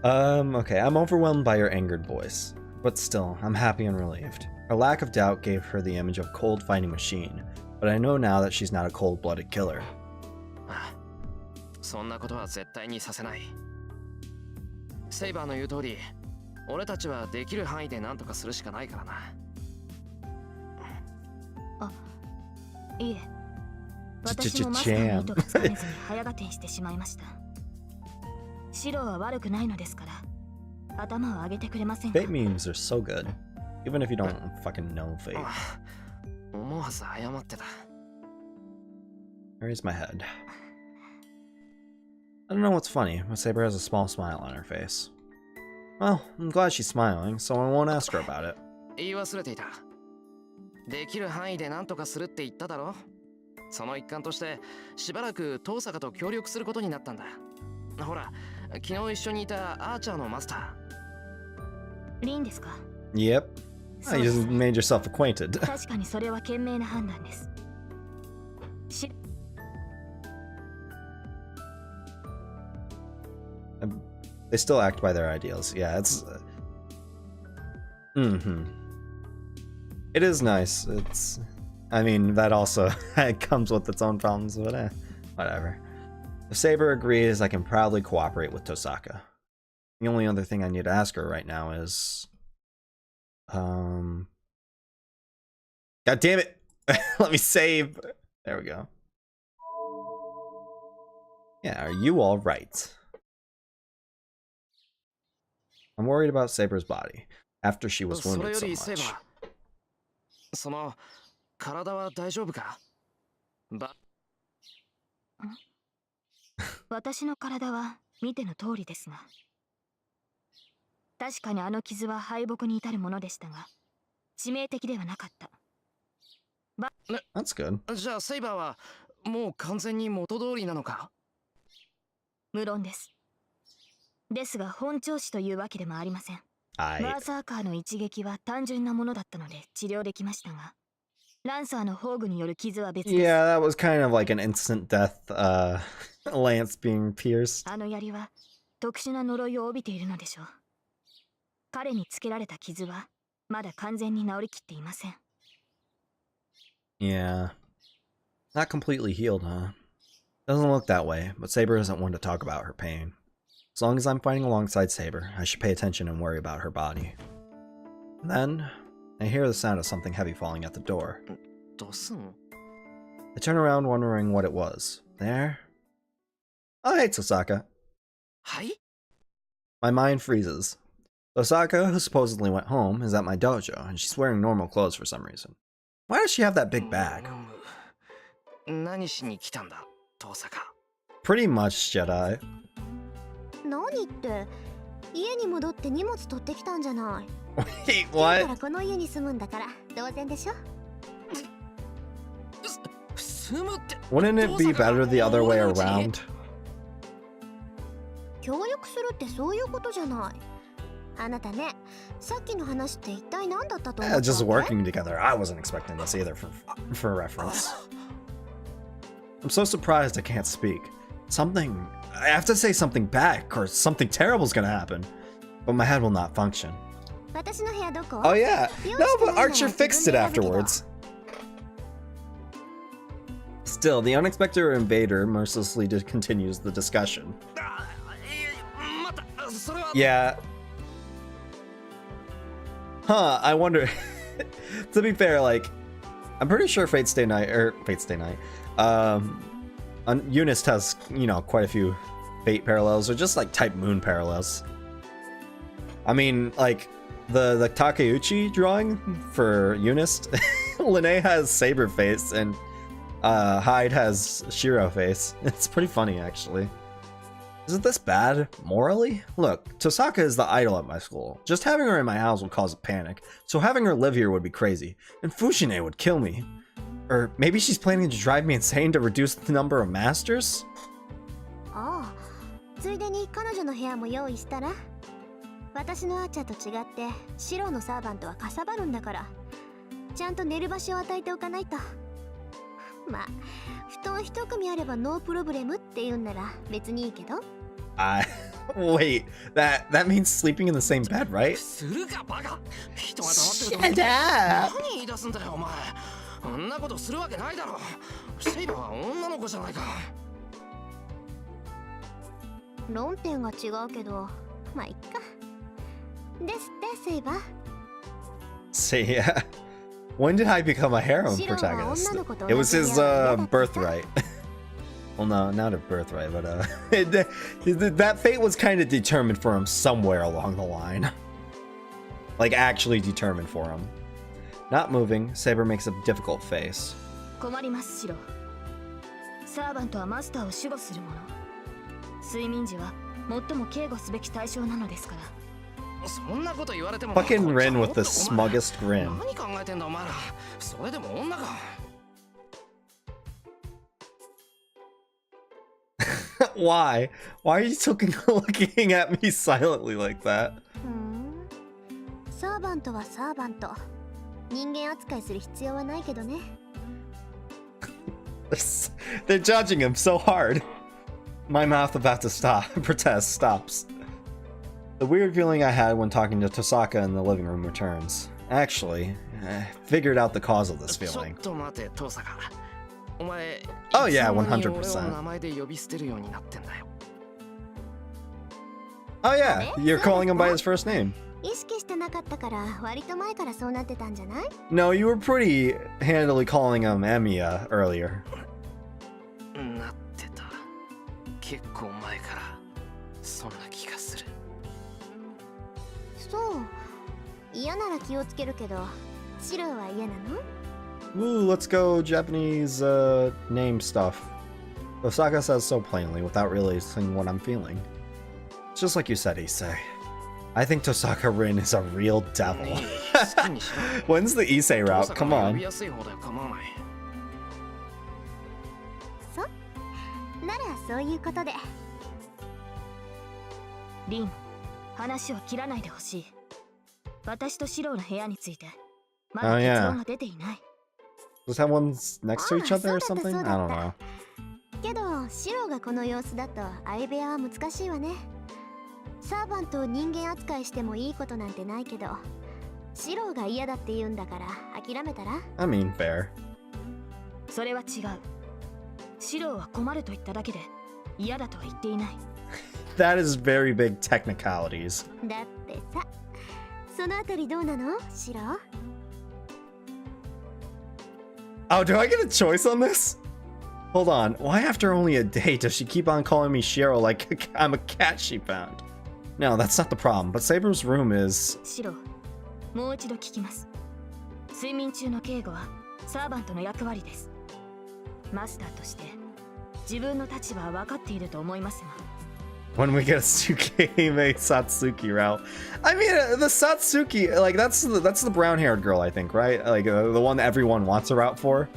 Okay, I'm overwhelmed by your angered voice, but still, I'm happy and relieved. Her lack of doubt gave her the image of a cold fighting machine, but I know now that she's not a cold-blooded killer. そんなことは絶対にさせない。セイバーの言う通り、俺たちはできる範囲で何とかするしかないからな。あ、いえ。私もマスターの意図がつかめずに早合点してしまいました。シロは悪くないのですから、頭を上げてくれませんか。 Fate memes are so good, even if you don't fucking know Fate. 思わず謝ってた。Raise my head. I don't know what's funny, but Saber has a small smile on her face. Well, I'm glad she's smiling, so I won't ask her about it. 言い忘れていた。できる範囲で何とかするって言っただろ。その一環としてしばらく遠坂と協力することになったんだ。ほら、昨日一緒にいたアーチャーのマスター。リンですか？ Yep. You just made yourself acquainted. 確かにそれは賢明な判断です。They still act by their ideals. Yeah, it's... It is nice. It's... I mean, that also it comes with its own problems, but whatever. If Saber agrees, I can proudly cooperate with Tosaka. The only other thing I need to ask her right now is... God damn it! Let me save! There we go. Yeah, are you alright? I'm worried about Saber's body after she was wounded so much. その体は大丈夫か？私の体は見ての通りですが、確かにあの傷は敗北に至るものでしたが、致命的ではなかった。That's good. じゃあセイバーはもう完全に元通りなのか？無論です。ですが本調子というわけでもありません。バーサーカーの一撃は単純なものだったので治療できましたが、ランサーの宝具による傷は別です。Yeah, that was kind of like an instant death, lance being pierced. あの槍は特殊な呪いを帯びているのでしょう。彼につけられた傷はまだ完全に治りきっていません。Yeah. Not completely healed, huh? Doesn't look that way, but Saber isn't one to talk about her pain. As long as I'm fighting alongside Saber, I should pay attention and worry about her body. And then, I hear the sound of something heavy falling at the door. I turn around wondering what it was. There? Oh, hey, Tosaka. Hi? My mind freezes. Tosaka, who supposedly went home, is at my dojo, and she's wearing normal clothes for some reason. Why does she have that big bag? 何しに来たんだ、遠坂。Pretty much, Jedi. 何って、家に戻って荷物取ってきたんじゃない。Wait, だ what? からこの家に住むんだから当然でしょ。住むって。Wouldn't it be better the other way around? 協力するってそういうことじゃない。あなたね、さっきの話って一体何だったと思った Just working together. I wasn't expecting this either for reference. I'm so surprised I can't speak. I have to say something bad or something terrible is gonna happen. But my head will not function. 私の部屋どこ? Oh yeah. No, but Archer fixed it afterwards. Still, the unexpected invader mercilessly continues the discussion. Yeah. Huh, I wonder. To be fair, like, I'm pretty sure Fate Stay Night, Eunice has, you know, quite a few Fate parallels, or just like type Moon parallels. I mean, like, the Takeuchi drawing for Eunice, Linnea has Saber face, and Hyde has Shiro face. It's pretty funny, actually. Isn't this bad, morally? Look, Tosaka is the idol at my school. Just having her in my house would cause a panic, so having her live here would be crazy, and Fushine would kill me. Or maybe she's planning to drive me insane to reduce the number of masters? ああ、ついでに彼女の部屋も用意したら。私のアーチャーと違って白のサーバントはかさばるんだから、ちゃんと寝る場所を与えておかないと。まあ、布団一組あればノープロブレムって言うんなら別にいいけど。Wait, that means sleeping in the same bed, right? Shut up! 何言い出すんだよお前。あんなことするわけないだろ。セイバーは女の子じゃないか。論点が違うけど、まあいっか。ですってセイバー。See, yeah. When did I become a harem protagonist? It was his birthright. Well, no, not a birthright, but that fate was kind of determined for him somewhere along the line. Like actually determined for him. Not moving, Saber makes a difficult face. 困りますシロ。サーバントはマスターを守護するもの。睡眠時は最も警護すべき対象なのですから。そんなこと言われても。Fucking Rin with the smuggest grin. 何考えてんだお前ら。それでも女か。Why? Why are you looking at me silently like that? サーバントはサーバント。人間扱いする必要はないけどね。They're judging him so hard. My mouth about to protest stops. The weird feeling I had when talking to Tosaka in the living room returns. Actually, I figured out the cause of this feeling. Oh yeah, 100%. Oh yeah, you're calling him by his first name. 意識してなかったから割と前からそうなってたんじゃない? No, you were pretty handily calling him Emiya earlier. なってた。結構前からそんな気がする。そう。嫌なら気をつけるけど、白は嫌なの? Ooh, let's go Japanese name stuff. Osaka says so plainly without really saying what I'm feeling. It's just like you said, Issei. I think Tosaka Rin is a real devil. When's the Issei route? Come on. ならそういうことで。リン、話を切らないでほしい。私とシローの部屋について、まだ結論が出ていない。Was that one's next to each other or something? I don't know. けど、シローがこの様子だと相部屋は難しいわね。サーバントを人間扱いしてもいいことなんてないけど、シローが嫌だって言うんだから諦めたら？ I mean, fair. それは違う。シローは困ると言っただけで嫌だとは言っていない。That is very big technicalities. だってさ、そのあたりどうなの、シロー？ Oh, do I get a choice on this? Hold on. Why after only a day does she keep on calling me Shiro like I'm a cat she found? No, that's not the problem, but Saber's room is... シロー、もう一度聞きます。睡眠中の警護はサーバントの役割です。マスターとして自分の立場は分かっていると思いますが。When we get a Tsukihime Satsuki route. I mean, the Satsuki, like, that's the brown-haired girl, I think, right? Like, the one that everyone wants a route for.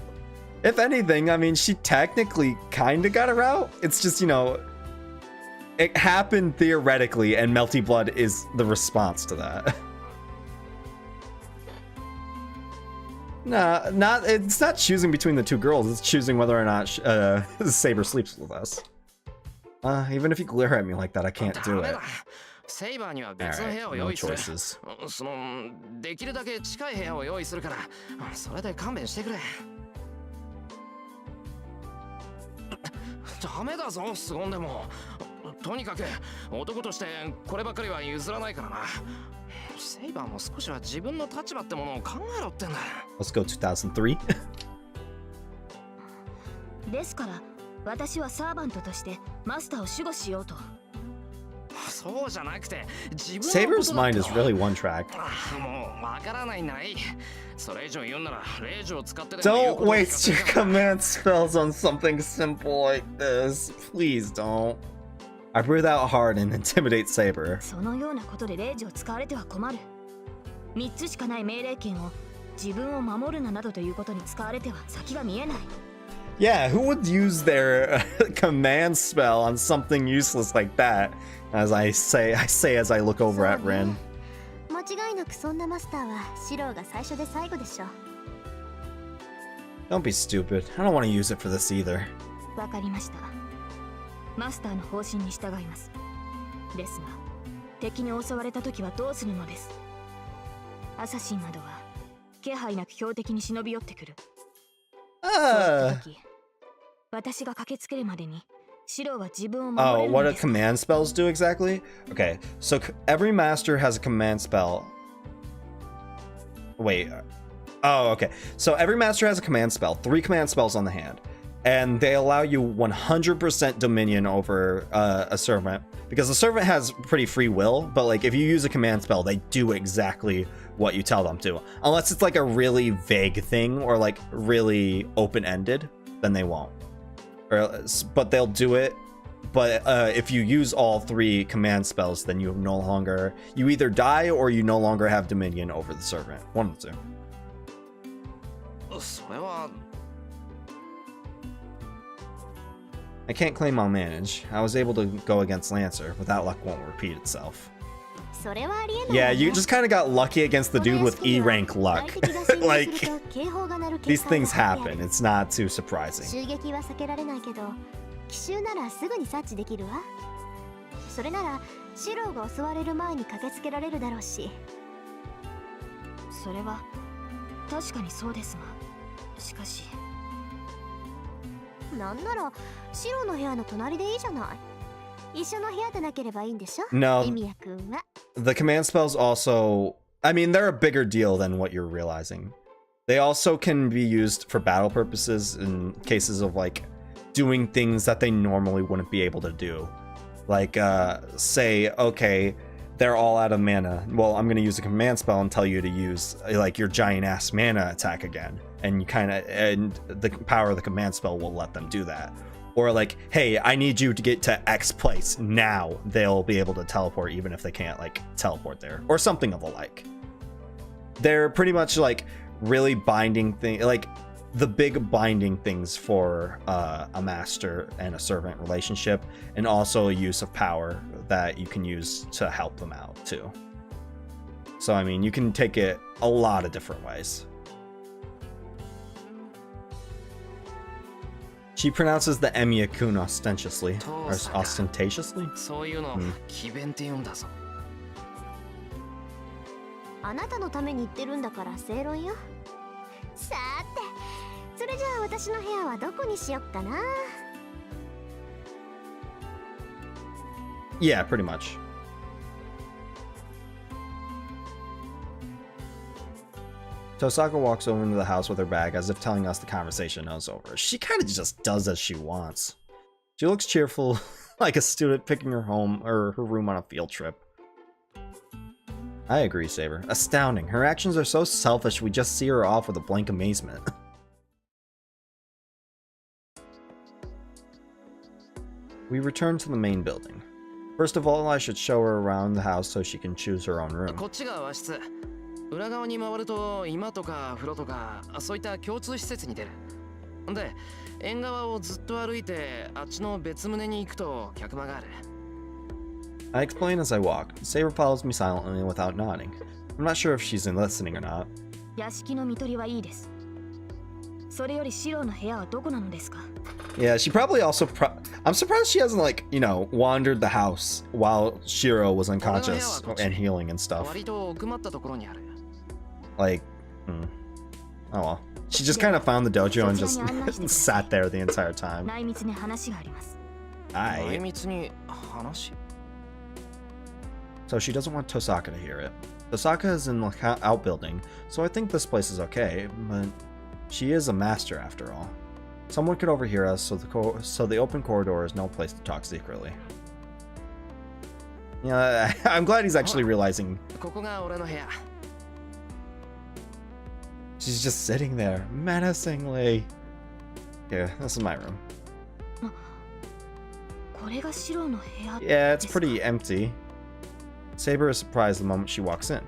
If anything, I mean, she technically kind of got a route. It's just, you know, it happened theoretically, and Melty Blood is the response to that. Nah, it's not choosing between the two girls. It's choosing whether or not Saber sleeps with us. Even if you glare at me like that, I can't do it. Alright, no choices. できるだけ近い部屋を用意するから、それで勘弁してくれ。ダメだぞ、凄んでも。とにかく男としてこればかりは譲らないからな。セイバーも少しは自分の立場ってものを考えろってんだ。Let's go 2003. ですから、私はサーバントとしてマスターを守護しようと。そうじゃなくて、自分 Saber's mind is really one track. もうわからないない。それ以上言うなら、レイジを使ってでも Don't waste your command spells on something simple like this. Please don't. I breathe out hard and intimidate Saber. そのようなことでレイジを使われては困る。3つしかない命令権を自分を守るななどということに使われては先が見えない。Yeah, who would use their command spell on something useless like that? As I say as I look over at Rin. 間違いなくそんなマスターはシローが最初で最後でしょ。 Don't be stupid. I don't want to use it for this either. わかりました。マスターの方針に従います。ですが、敵に襲われた時はどうするのです。アサシンなどは気配なく標的に忍び寄ってくる。そういった時、私が駆けつけるまでにシローは自分を守れるのです。Oh, what do command spells do exactly? Okay, so every master has a command spell. Wait. Oh, okay. So every master has a command spell. 3 command spells on the hand. And they allow you 100% dominion over a servant. Because the servant has pretty free will, but like if you use a command spell, they do exactly what you tell them to. Unless it's like a really vague thing or like really open-ended, then they won't. But they'll do it. But if you use all 3 command spells, then you either die or you no longer have dominion over the servant. One of the two. I can't claim I'll manage. I was able to go against Lancer, but that luck won't repeat itself. Yeah, you just kind of got lucky against the dude with E rank luck. Like, these things happen. It's not too surprising. 奇襲ならすぐに察知できるわ。それならシローが襲われる前に駆けつけられるだろうし。それは確かにそうですが、しかし。なんならシローの部屋の隣でいいじゃない。一緒の部屋でなければいいんでしょ。No. エミヤ君は。The command spells also, I mean, they're a bigger deal than what you're realizing. They also can be used for battle purposes in cases of like doing things that they normally wouldn't be able to do. Like, say, okay, they're all out of mana. Well, I'm going to use a command spell and tell you to use like your giant ass mana attack again. And you and the power of the command spell will let them do that. or like, hey, I need you to get to X place now, they'll be able to teleport even if they can't like teleport there, or something of the like. They're pretty much like really binding thing, like the big binding things for a master and a servant relationship, and also a use of power that you can use to help them out too. So I mean, you can take it a lot of different ways. She pronounces the Emiya-kun ostentatiously. Or ostentatiously? そういうの詭弁って言うんだぞ。あなたのために言ってるんだから正論よ。さーて、それじゃあ私の部屋はどこにしよっかな。Yeah, pretty much. Tosaka walks over into the house with her bag as if telling us the conversation is over. She kind of just does as she wants. She looks cheerful, like a student picking her home or her room on a field trip. I agree, Saber. Astounding. Her actions are so selfish we just see her off with a blank amazement. We return to the main building. First of all, I should show her around the house so she can choose her own room. こっちが和室。裏側に回ると居間とか風呂とかそういった共通施設に出る。で、縁側をずっと歩いてあっちの別棟に行くと客間がある。I explain as I walk. Saber follows me silently without nodding. I'm not sure if she's listening or not. 屋敷の見取りはいいです。それよりシロの部屋はどこなのですか? Yeah, she probably also I'm surprised she hasn't like, you know, wandered the house while Shiro was unconscious and healing and stuff. Like, oh well. She just kind of found the dojo and just sat there the entire time. So she doesn't want Tosaka to hear it. Tosaka is in the outbuilding, so I think this place is okay, but she is a master after all. Someone could overhear us, so the open corridor is no place to talk secretly. Yeah, I'm glad he's actually realizing. She's just sitting there, menacingly. Yeah, this is my room. Yeah, it's pretty empty. Saber is surprised the moment she walks in.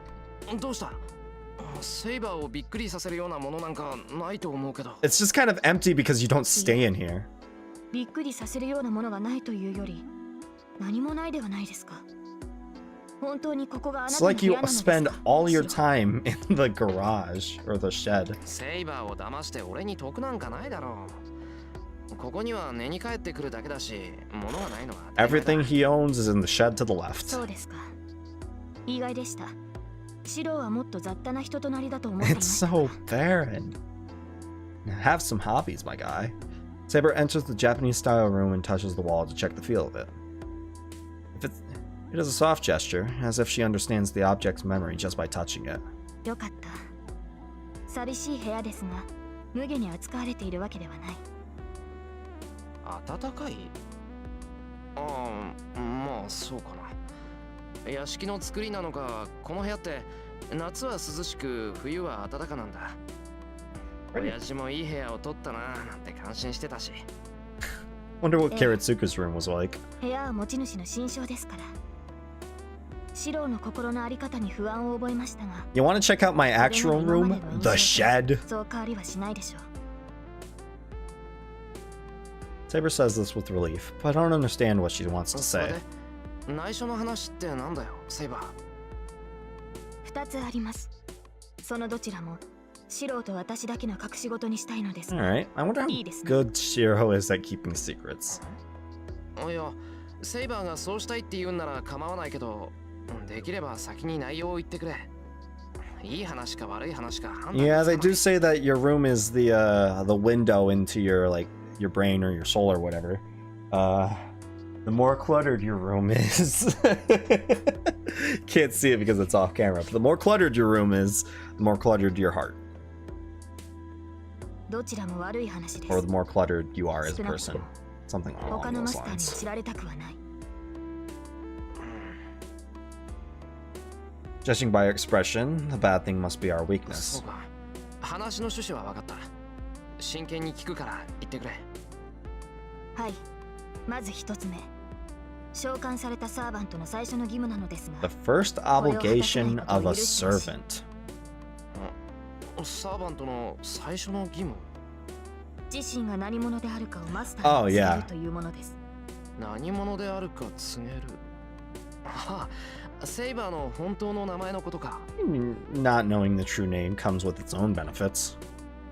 It's just kind of empty because you don't stay in here. It's like you spend all your time in the garage or the shed. Everything he owns is in the shed to the left. It's so barren. Have some hobbies, my guy. Saber enters the Japanese-style room and touches the wall to check the feel of it. It is a soft gesture, as if she understands the object's memory just by touching it. Wonder what Kiritsuka's room was like. You want to check out my actual room? The shed? Saber says this with relief, but I don't understand what she wants to say. Alright, I wonder how good Shiro is at keeping secrets. Yeah, they do say that your room is the window into your your brain or your soul or whatever. The more cluttered your room is, can't see it because it's off camera, but the more cluttered your room is, the more cluttered your heart. Or the more cluttered you are as a person. Something along those lines. Judging by your expression, the bad thing must be our weakness. はい。まず一つ目。召喚されたサーバントの最初の義務なのですが。The first obligation of a servant. サーバントの最初の義務。自身が何者であるかをマスターに告げるというものです。何者であるか告げる。ああ、セイバーの本当の名前のことか。Not knowing the true name comes with its own benefits.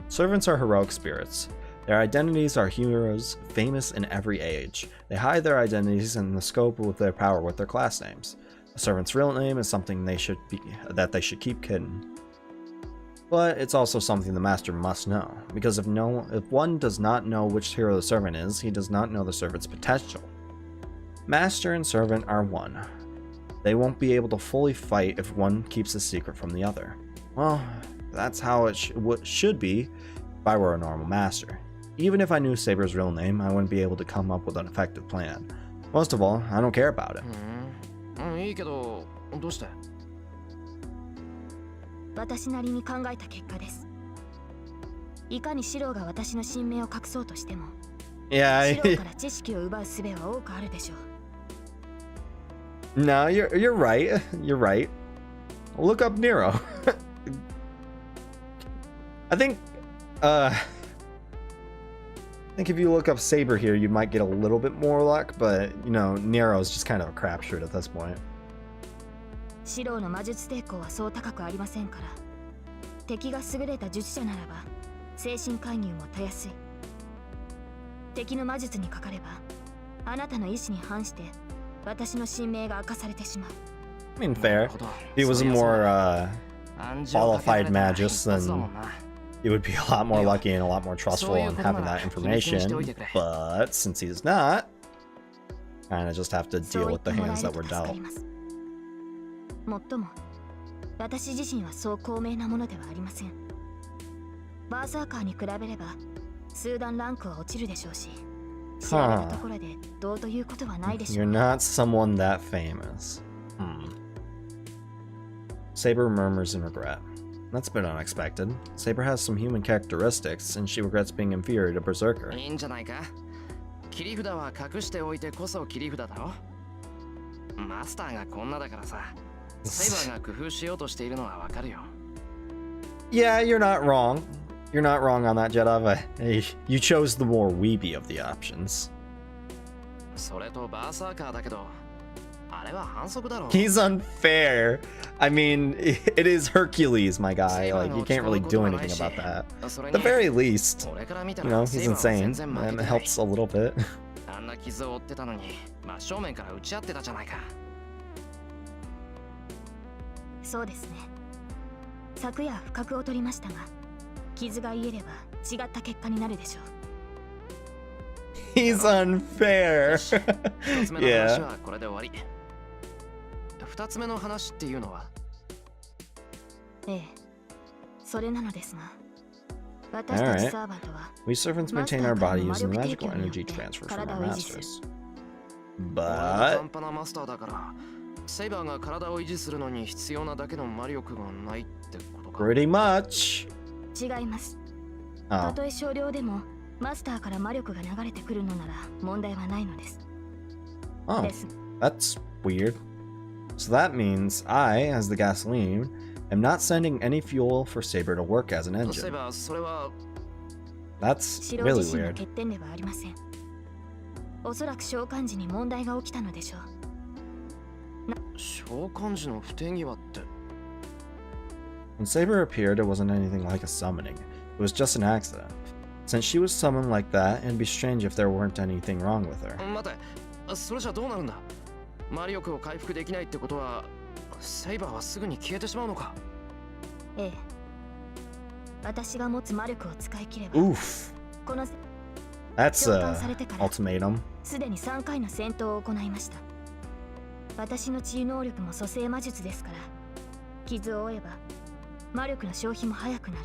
Servants are heroic spirits. Their identities are heroes famous in every age. They hide their identities and the scope of their power with their class names. A servant's real name is something they should keep hidden. But it's also something the master must know, because if one does not know which hero the servant is, he does not know the servant's potential. Master and servant are one. They won't be able to fully fight if one keeps a secret from the other. Well, that's how it should be if I were a normal master. Even if I knew Saber's real name, I wouldn't be able to come up with an effective plan. Most of all, I don't care about it. いいけど、どうして？私なりに考えた結果です。いかにシローが私の神名を隠そうとしても、シローから知識を奪う術は多くあるでしょう。No, you're right. You're right. Look up Nero. I think if you look up Saber here, you might get a little bit more luck, but you know, Nero's just kind of a crapshoot at this point. シローの魔術抵抗はそう高くありませんから、敵が優れた術者ならば精神介入もたやすい。敵の魔術にかかれば、あなたの意志に反して私の神名が明かされてしまう。I mean, fair. If he was a more qualified magist, then he would be a lot more lucky and a lot more trustful in having that information. But since he's not, kind of just have to deal with the hands that were dealt. もっとも、私自身はそう高名なものではありません。バーサーカーに比べれば、数段ランクは落ちるでしょうし、知られたところでどうということはないでしょう。You're not someone that famous. Saber murmurs in regret. That's a bit unexpected. Saber has some human characteristics, and she regrets being inferior to Berserker. いいんじゃないか。切り札は隠しておいてこそ切り札だろ。マスターがこんなだからさ。セイバーが工夫しようとしているのはわかるよ。Yeah, you're not wrong. You're not wrong on that, Jedi, but you chose the more weeby of the options. それとバーサーカーだけど、あれは反則だろ。He's unfair. I mean, it is Hercules, my guy. Like, you can't really do anything about that. At the very least, you know, he's insane, and it helps a little bit. あんな傷を負ってたのに、真正面から打ち合ってたじゃないか。そうですね。昨夜不覚を取りましたが、傷が癒えれば違った結果になるでしょう。He's unfair. 一つ目の話はこれで終わり。二つ目の話っていうのは？ええ、それなのですが、私たちサーバントは We servants maintain our body using the magical energy transfer from our masters. But 半端なマスターだから。セイバーが体を維持するのに必要なだけの魔力がないってことか。Pretty much. 違います。たとえ少量でもマスターから魔力が流れてくるのなら問題はないのです。Oh, that's weird. So that means I, as the gasoline, am not sending any fuel for Saber to work as an engine. That's really weird. 欠点ではありません。おそらく召喚時に問題が起きたのでしょう。召喚時の不手際って。When Saber appeared, it wasn't anything like a summoning. It was just an accident. Since she was summoned like that, it'd be strange if there weren't anything wrong with her. 待て、それじゃどうなるんだ。魔力を回復できないってことは、セイバーはすぐに消えてしまうのか。ええ。私が持つ魔力を使い切れば。Oof. この That's a ultimatum. すでに3回の戦闘を行いました。私の治癒能力も蘇生魔術ですから、傷を負えば魔力の消費も早くなる。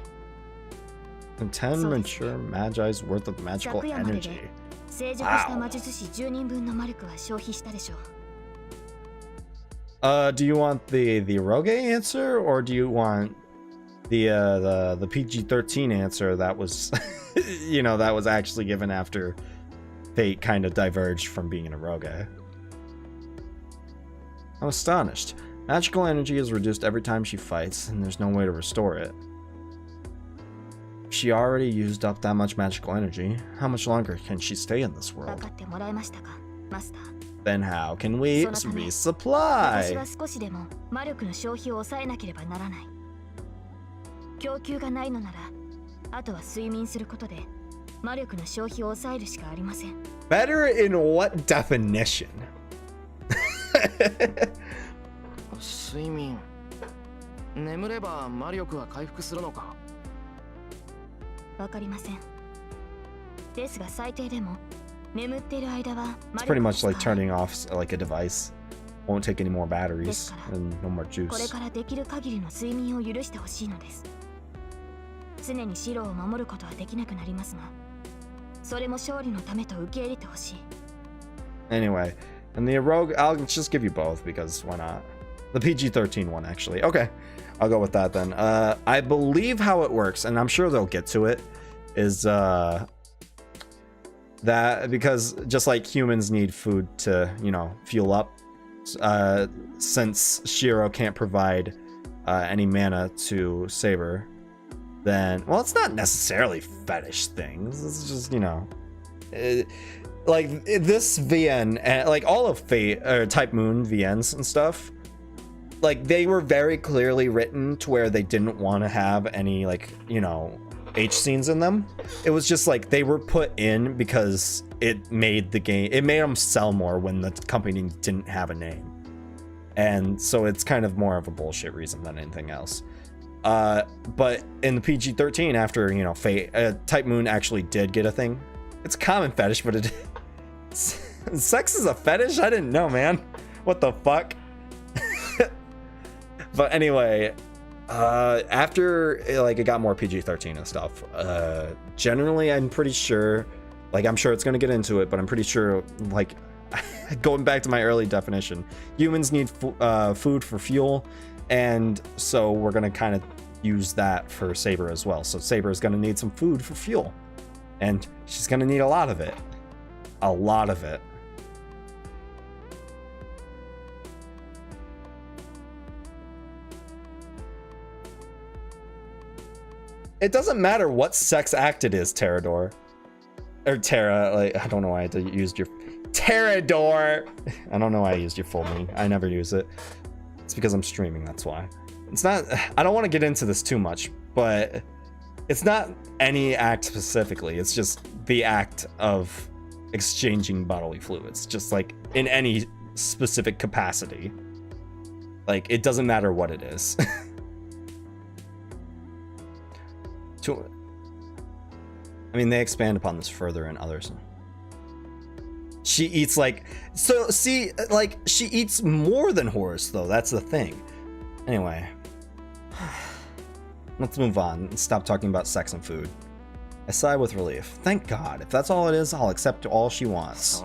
10 mature magi's worth of magical energy. 成熟した魔術師10人分の魔力は消費したでしょう。Do you want the Rogue answer, or do you want the PG-13 answer that was, you know, that was actually given after fate kind of diverged from being an eroge. I'm astonished. Magical energy is reduced every time she fights, and there's no way to restore it. She already used up that much magical energy. How much longer can she stay in this world? Then how can we resupply? Better in what definition? 睡眠。眠れば魔力は回復するのか。わかりません。ですが最低でも眠っている間は It's pretty much like turning off like a device. Won't take any more batteries and no more juice. これからできる限りの睡眠を許してほしいのです。常に白を守ることはできなくなりますが、それも勝利のためと受け入れてほしい。Anyway, and the Rogue, I'll just give you both because why not? The PG-13 one, actually. Okay, I'll go with that then. I believe how it works, and I'm sure they'll get to it, is that because just like humans need food to, you know, fuel up, since Shiro can't provide any mana to Saber, then, well, it's not necessarily fetish things. It's just, you know, like this VN, like all of Fate or Type Moon VNs and stuff, like they were very clearly written to where they didn't want to have any, like, you know, H scenes in them. It was just like they were put in because it made the game, it made them sell more when the company didn't have a name. And so it's kind of more of a bullshit reason than anything else. But in the PG-13, after, you know, Fate, Type Moon actually did get a thing. It's a common fetish, but it sex is a fetish? I didn't know, man. What the fuck? But anyway, after like it got more PG-13 and stuff, generally I'm pretty sure, like I'm sure it's gonna get into it, but I'm pretty sure, like going back to my early definition, humans need food for fuel, and so we're gonna kind of use that for Saber as well. So Saber is gonna need some food for fuel, and she's gonna need a lot of it. A lot of it. It doesn't matter what sex act it is, Terrador. Or Terra, like, I don't know why I used your... Terrador! I don't know why I used your full name. I never use it. It's because I'm streaming, that's why. It's not... I don't want to get into this too much, but... It's not any act specifically. It's just the act of exchanging bodily fluids. Just like, in any specific capacity. Like, it doesn't matter what it is. I mean, they expand upon this further in others. She eats like... So, see, like, she eats more than Horus, though. That's the thing. Anyway. Let's move on and stop talking about sex and food. I sigh with relief. Thank God. If that's all it is, I'll accept all she wants.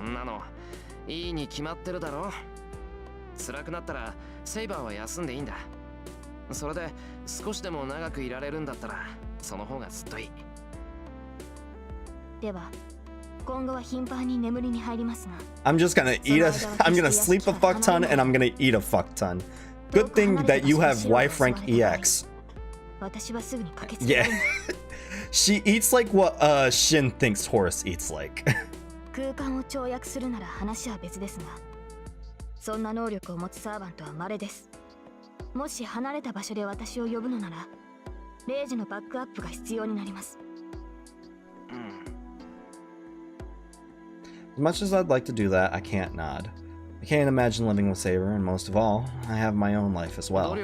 I'm just gonna eat I'm gonna sleep a fuck ton and I'm gonna eat a fuck ton. Good thing that you have wife rank EX. Yeah. She eats like what Shin thinks Horus eats like. As much as I'd like to do that, I can't nod. I can't imagine living with Saber, and most of all, I have my own life as well. Oh,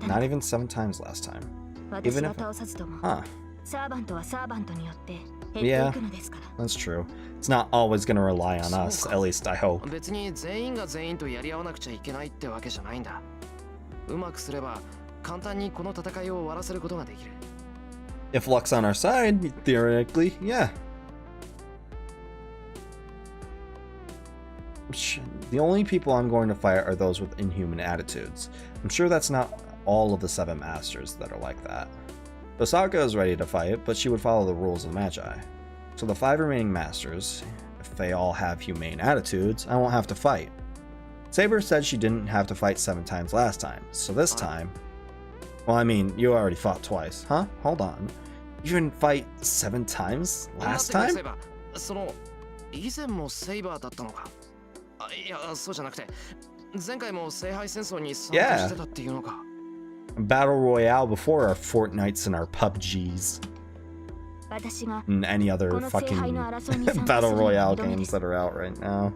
not even 7 times last time. Even if... Huh. Yeah, that's true. It's not always gonna rely on us, at least I hope. If luck's on our side, theoretically, yeah. the only people I'm going to fight are those with inhuman attitudes. I'm sure that's not all of the 7 masters that are like that. Tosaka is ready to fight, but she would follow the rules of the Magi. So the 5 remaining masters, if they all have humane attitudes, I won't have to fight. Saber said she didn't have to fight 7 times last time, so this time... Well, I mean, you already fought twice. Huh? Hold on. You didn't fight 7 times last time? Yeah. Battle Royale before our Fortnites and our PUBGs. And any other fucking Battle Royale games that are out right now.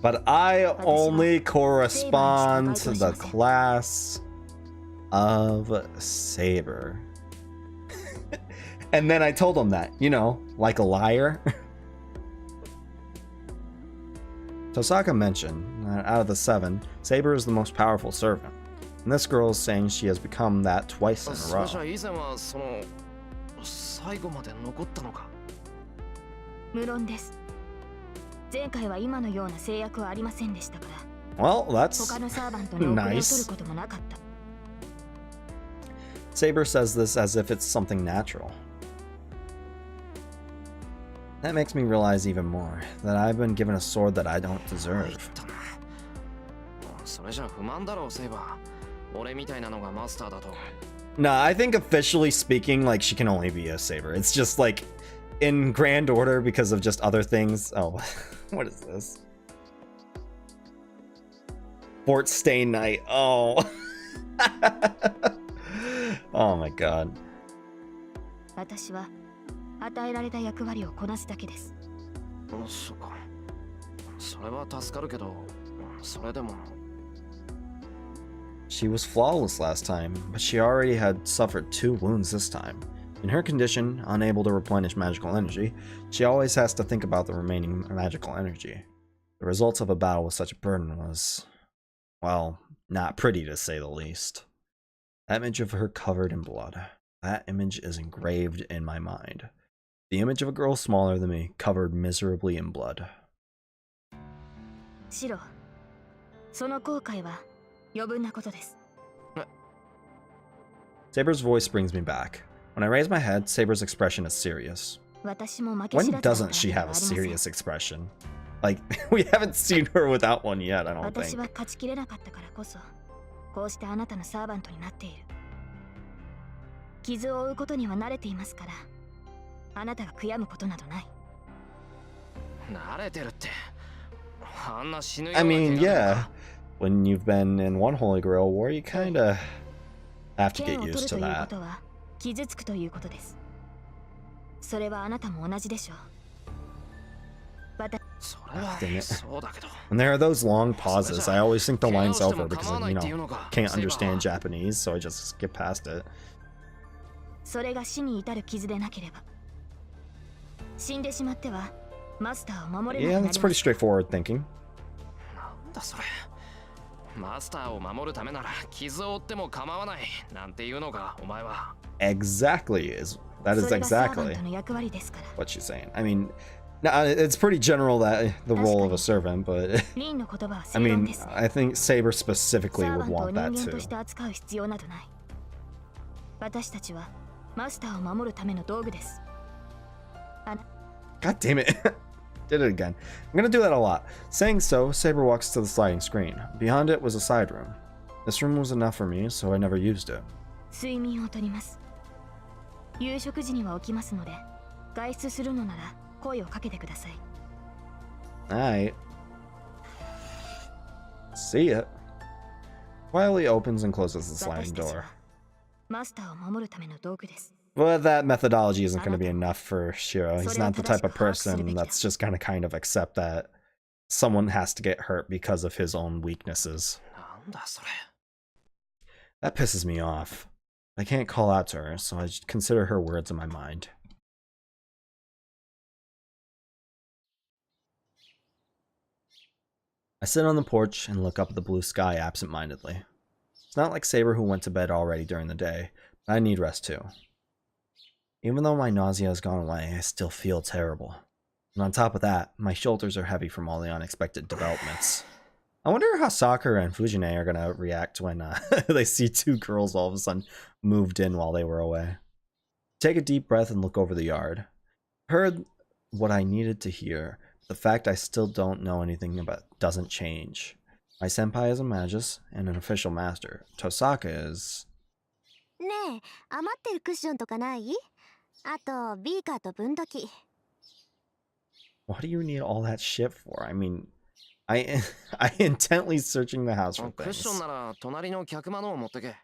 But I only correspond to the class of Saber. And then I told him that, you know, like a liar. Tosaka mentioned that out of the 7, Saber is the most powerful servant. And this girl is saying she has become that twice in a row. Well, that's nice. Saber says this as if it's something natural. That makes me realize even more that I've been given a sword that I don't deserve. Nah, I think officially speaking, like, she can only be a Saber. It's just like in grand order because of just other things. Oh, what is this? Fort Stay Night. Oh. Oh my god. She was flawless last time, but she already had suffered 2 wounds this time. In her condition, unable to replenish magical energy, she always has to think about the remaining magical energy. The results of a battle with such a burden was, well, not pretty to say the least. That image of her covered in blood. That image is engraved in my mind. The image of a girl smaller than me, covered miserably in blood. Saber's voice brings me back. When I raise my head, Saber's expression is serious. When doesn't she have a serious expression? Like, we haven't seen her without one yet, I don't think. I mean, yeah. When you've been in one Holy Grail war, you kinda have to get used to that. Dang it. And there are those long pauses. I always think the line's over because I, you know, can't understand Japanese, so I just skip past it. Yeah, that's pretty straightforward thinking. Exactly, that is exactly what she's saying. I mean, it's pretty general that the role of a servant, but I mean, I think Saber specifically would want that too. God damn it. Did it again. I'm gonna do that a lot. Saying so, Saber walks to the sliding screen. Beyond it was a side room. This room was enough for me, so I never used it. Alright. See ya. Quietly opens and closes the sliding door. But that methodology isn't going to be enough for Shiro. He's not the type of person that's just going to kind of accept that someone has to get hurt because of his own weaknesses. That pisses me off. I can't call out to her, so I consider her words in my mind. I sit on the porch and look up at the blue sky absent-mindedly. It's not like Saber, who went to bed already during the day, I need rest too. Even though my nausea has gone away, I still feel terrible. And on top of that, my shoulders are heavy from all the unexpected developments. I wonder how Sakura and Fujine are gonna react when they see two girls all of a sudden moved in while they were away. Take a deep breath and look over the yard. Heard what I needed to hear. The fact I still don't know anything about doesn't change. My senpai is a magus and an official master. Tosaka is... ねえ、余ってるクッションとかない？あとビーカーと分度器。What do you need all that shit for? I mean, I intently searching the house for クッション things. なら隣の客間のを持ってけ。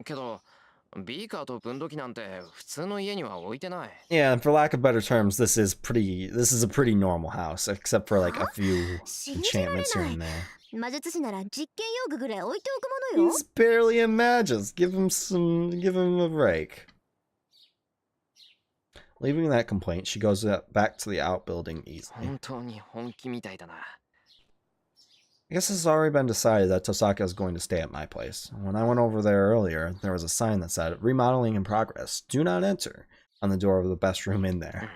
けど、ビーカーと分度器なんて普通の家には置いてない。Yeah, and for lack of better terms, this is a pretty normal house, except for like a few enchantments here and there. 魔術師なら実験用具ぐらい置いておくものよ。 He's barely a magus. Give him a break. Leaving that complaint, she goes back to the outbuilding easily. 本当に本気みたいだな。I guess it's already been decided that Tosaka is going to stay at my place. When I went over there earlier, there was a sign that said, "Remodeling in progress. Do not enter," on the door of the best room in there.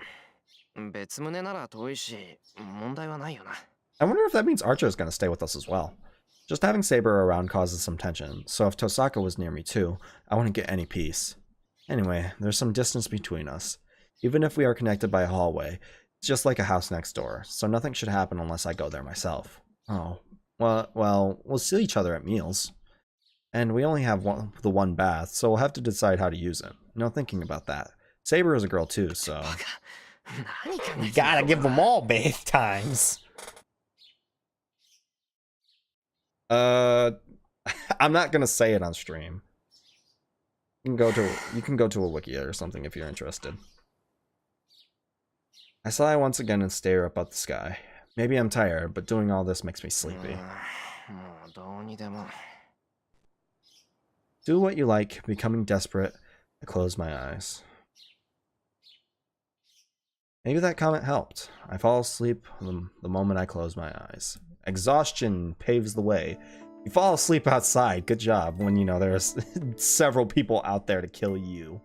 別棟なら遠いし、問題はないよな。I wonder if that means Archer is going to stay with us as well. Just having Saber around causes some tension, so if Tosaka was near me too, I wouldn't get any peace. Anyway, there's some distance between us. Even if we are connected by a hallway, it's just like a house next door, so nothing should happen unless I go there myself. Oh, well, we'll see each other at meals. And we only have the one bath, so we'll have to decide how to use it. No thinking about that. Saber is a girl too, so... You gotta give them all bath times. I'm not gonna say it on stream. You can go to a wiki or something if you're interested. I sigh once again and stare up at the sky. Maybe I'm tired, but doing all this makes me sleepy. Do what you like, becoming desperate. I close my eyes. Maybe that comment helped. I fall asleep the moment I close my eyes. Exhaustion paves the way. You fall asleep outside. Good job when you know there's several people out there to kill you.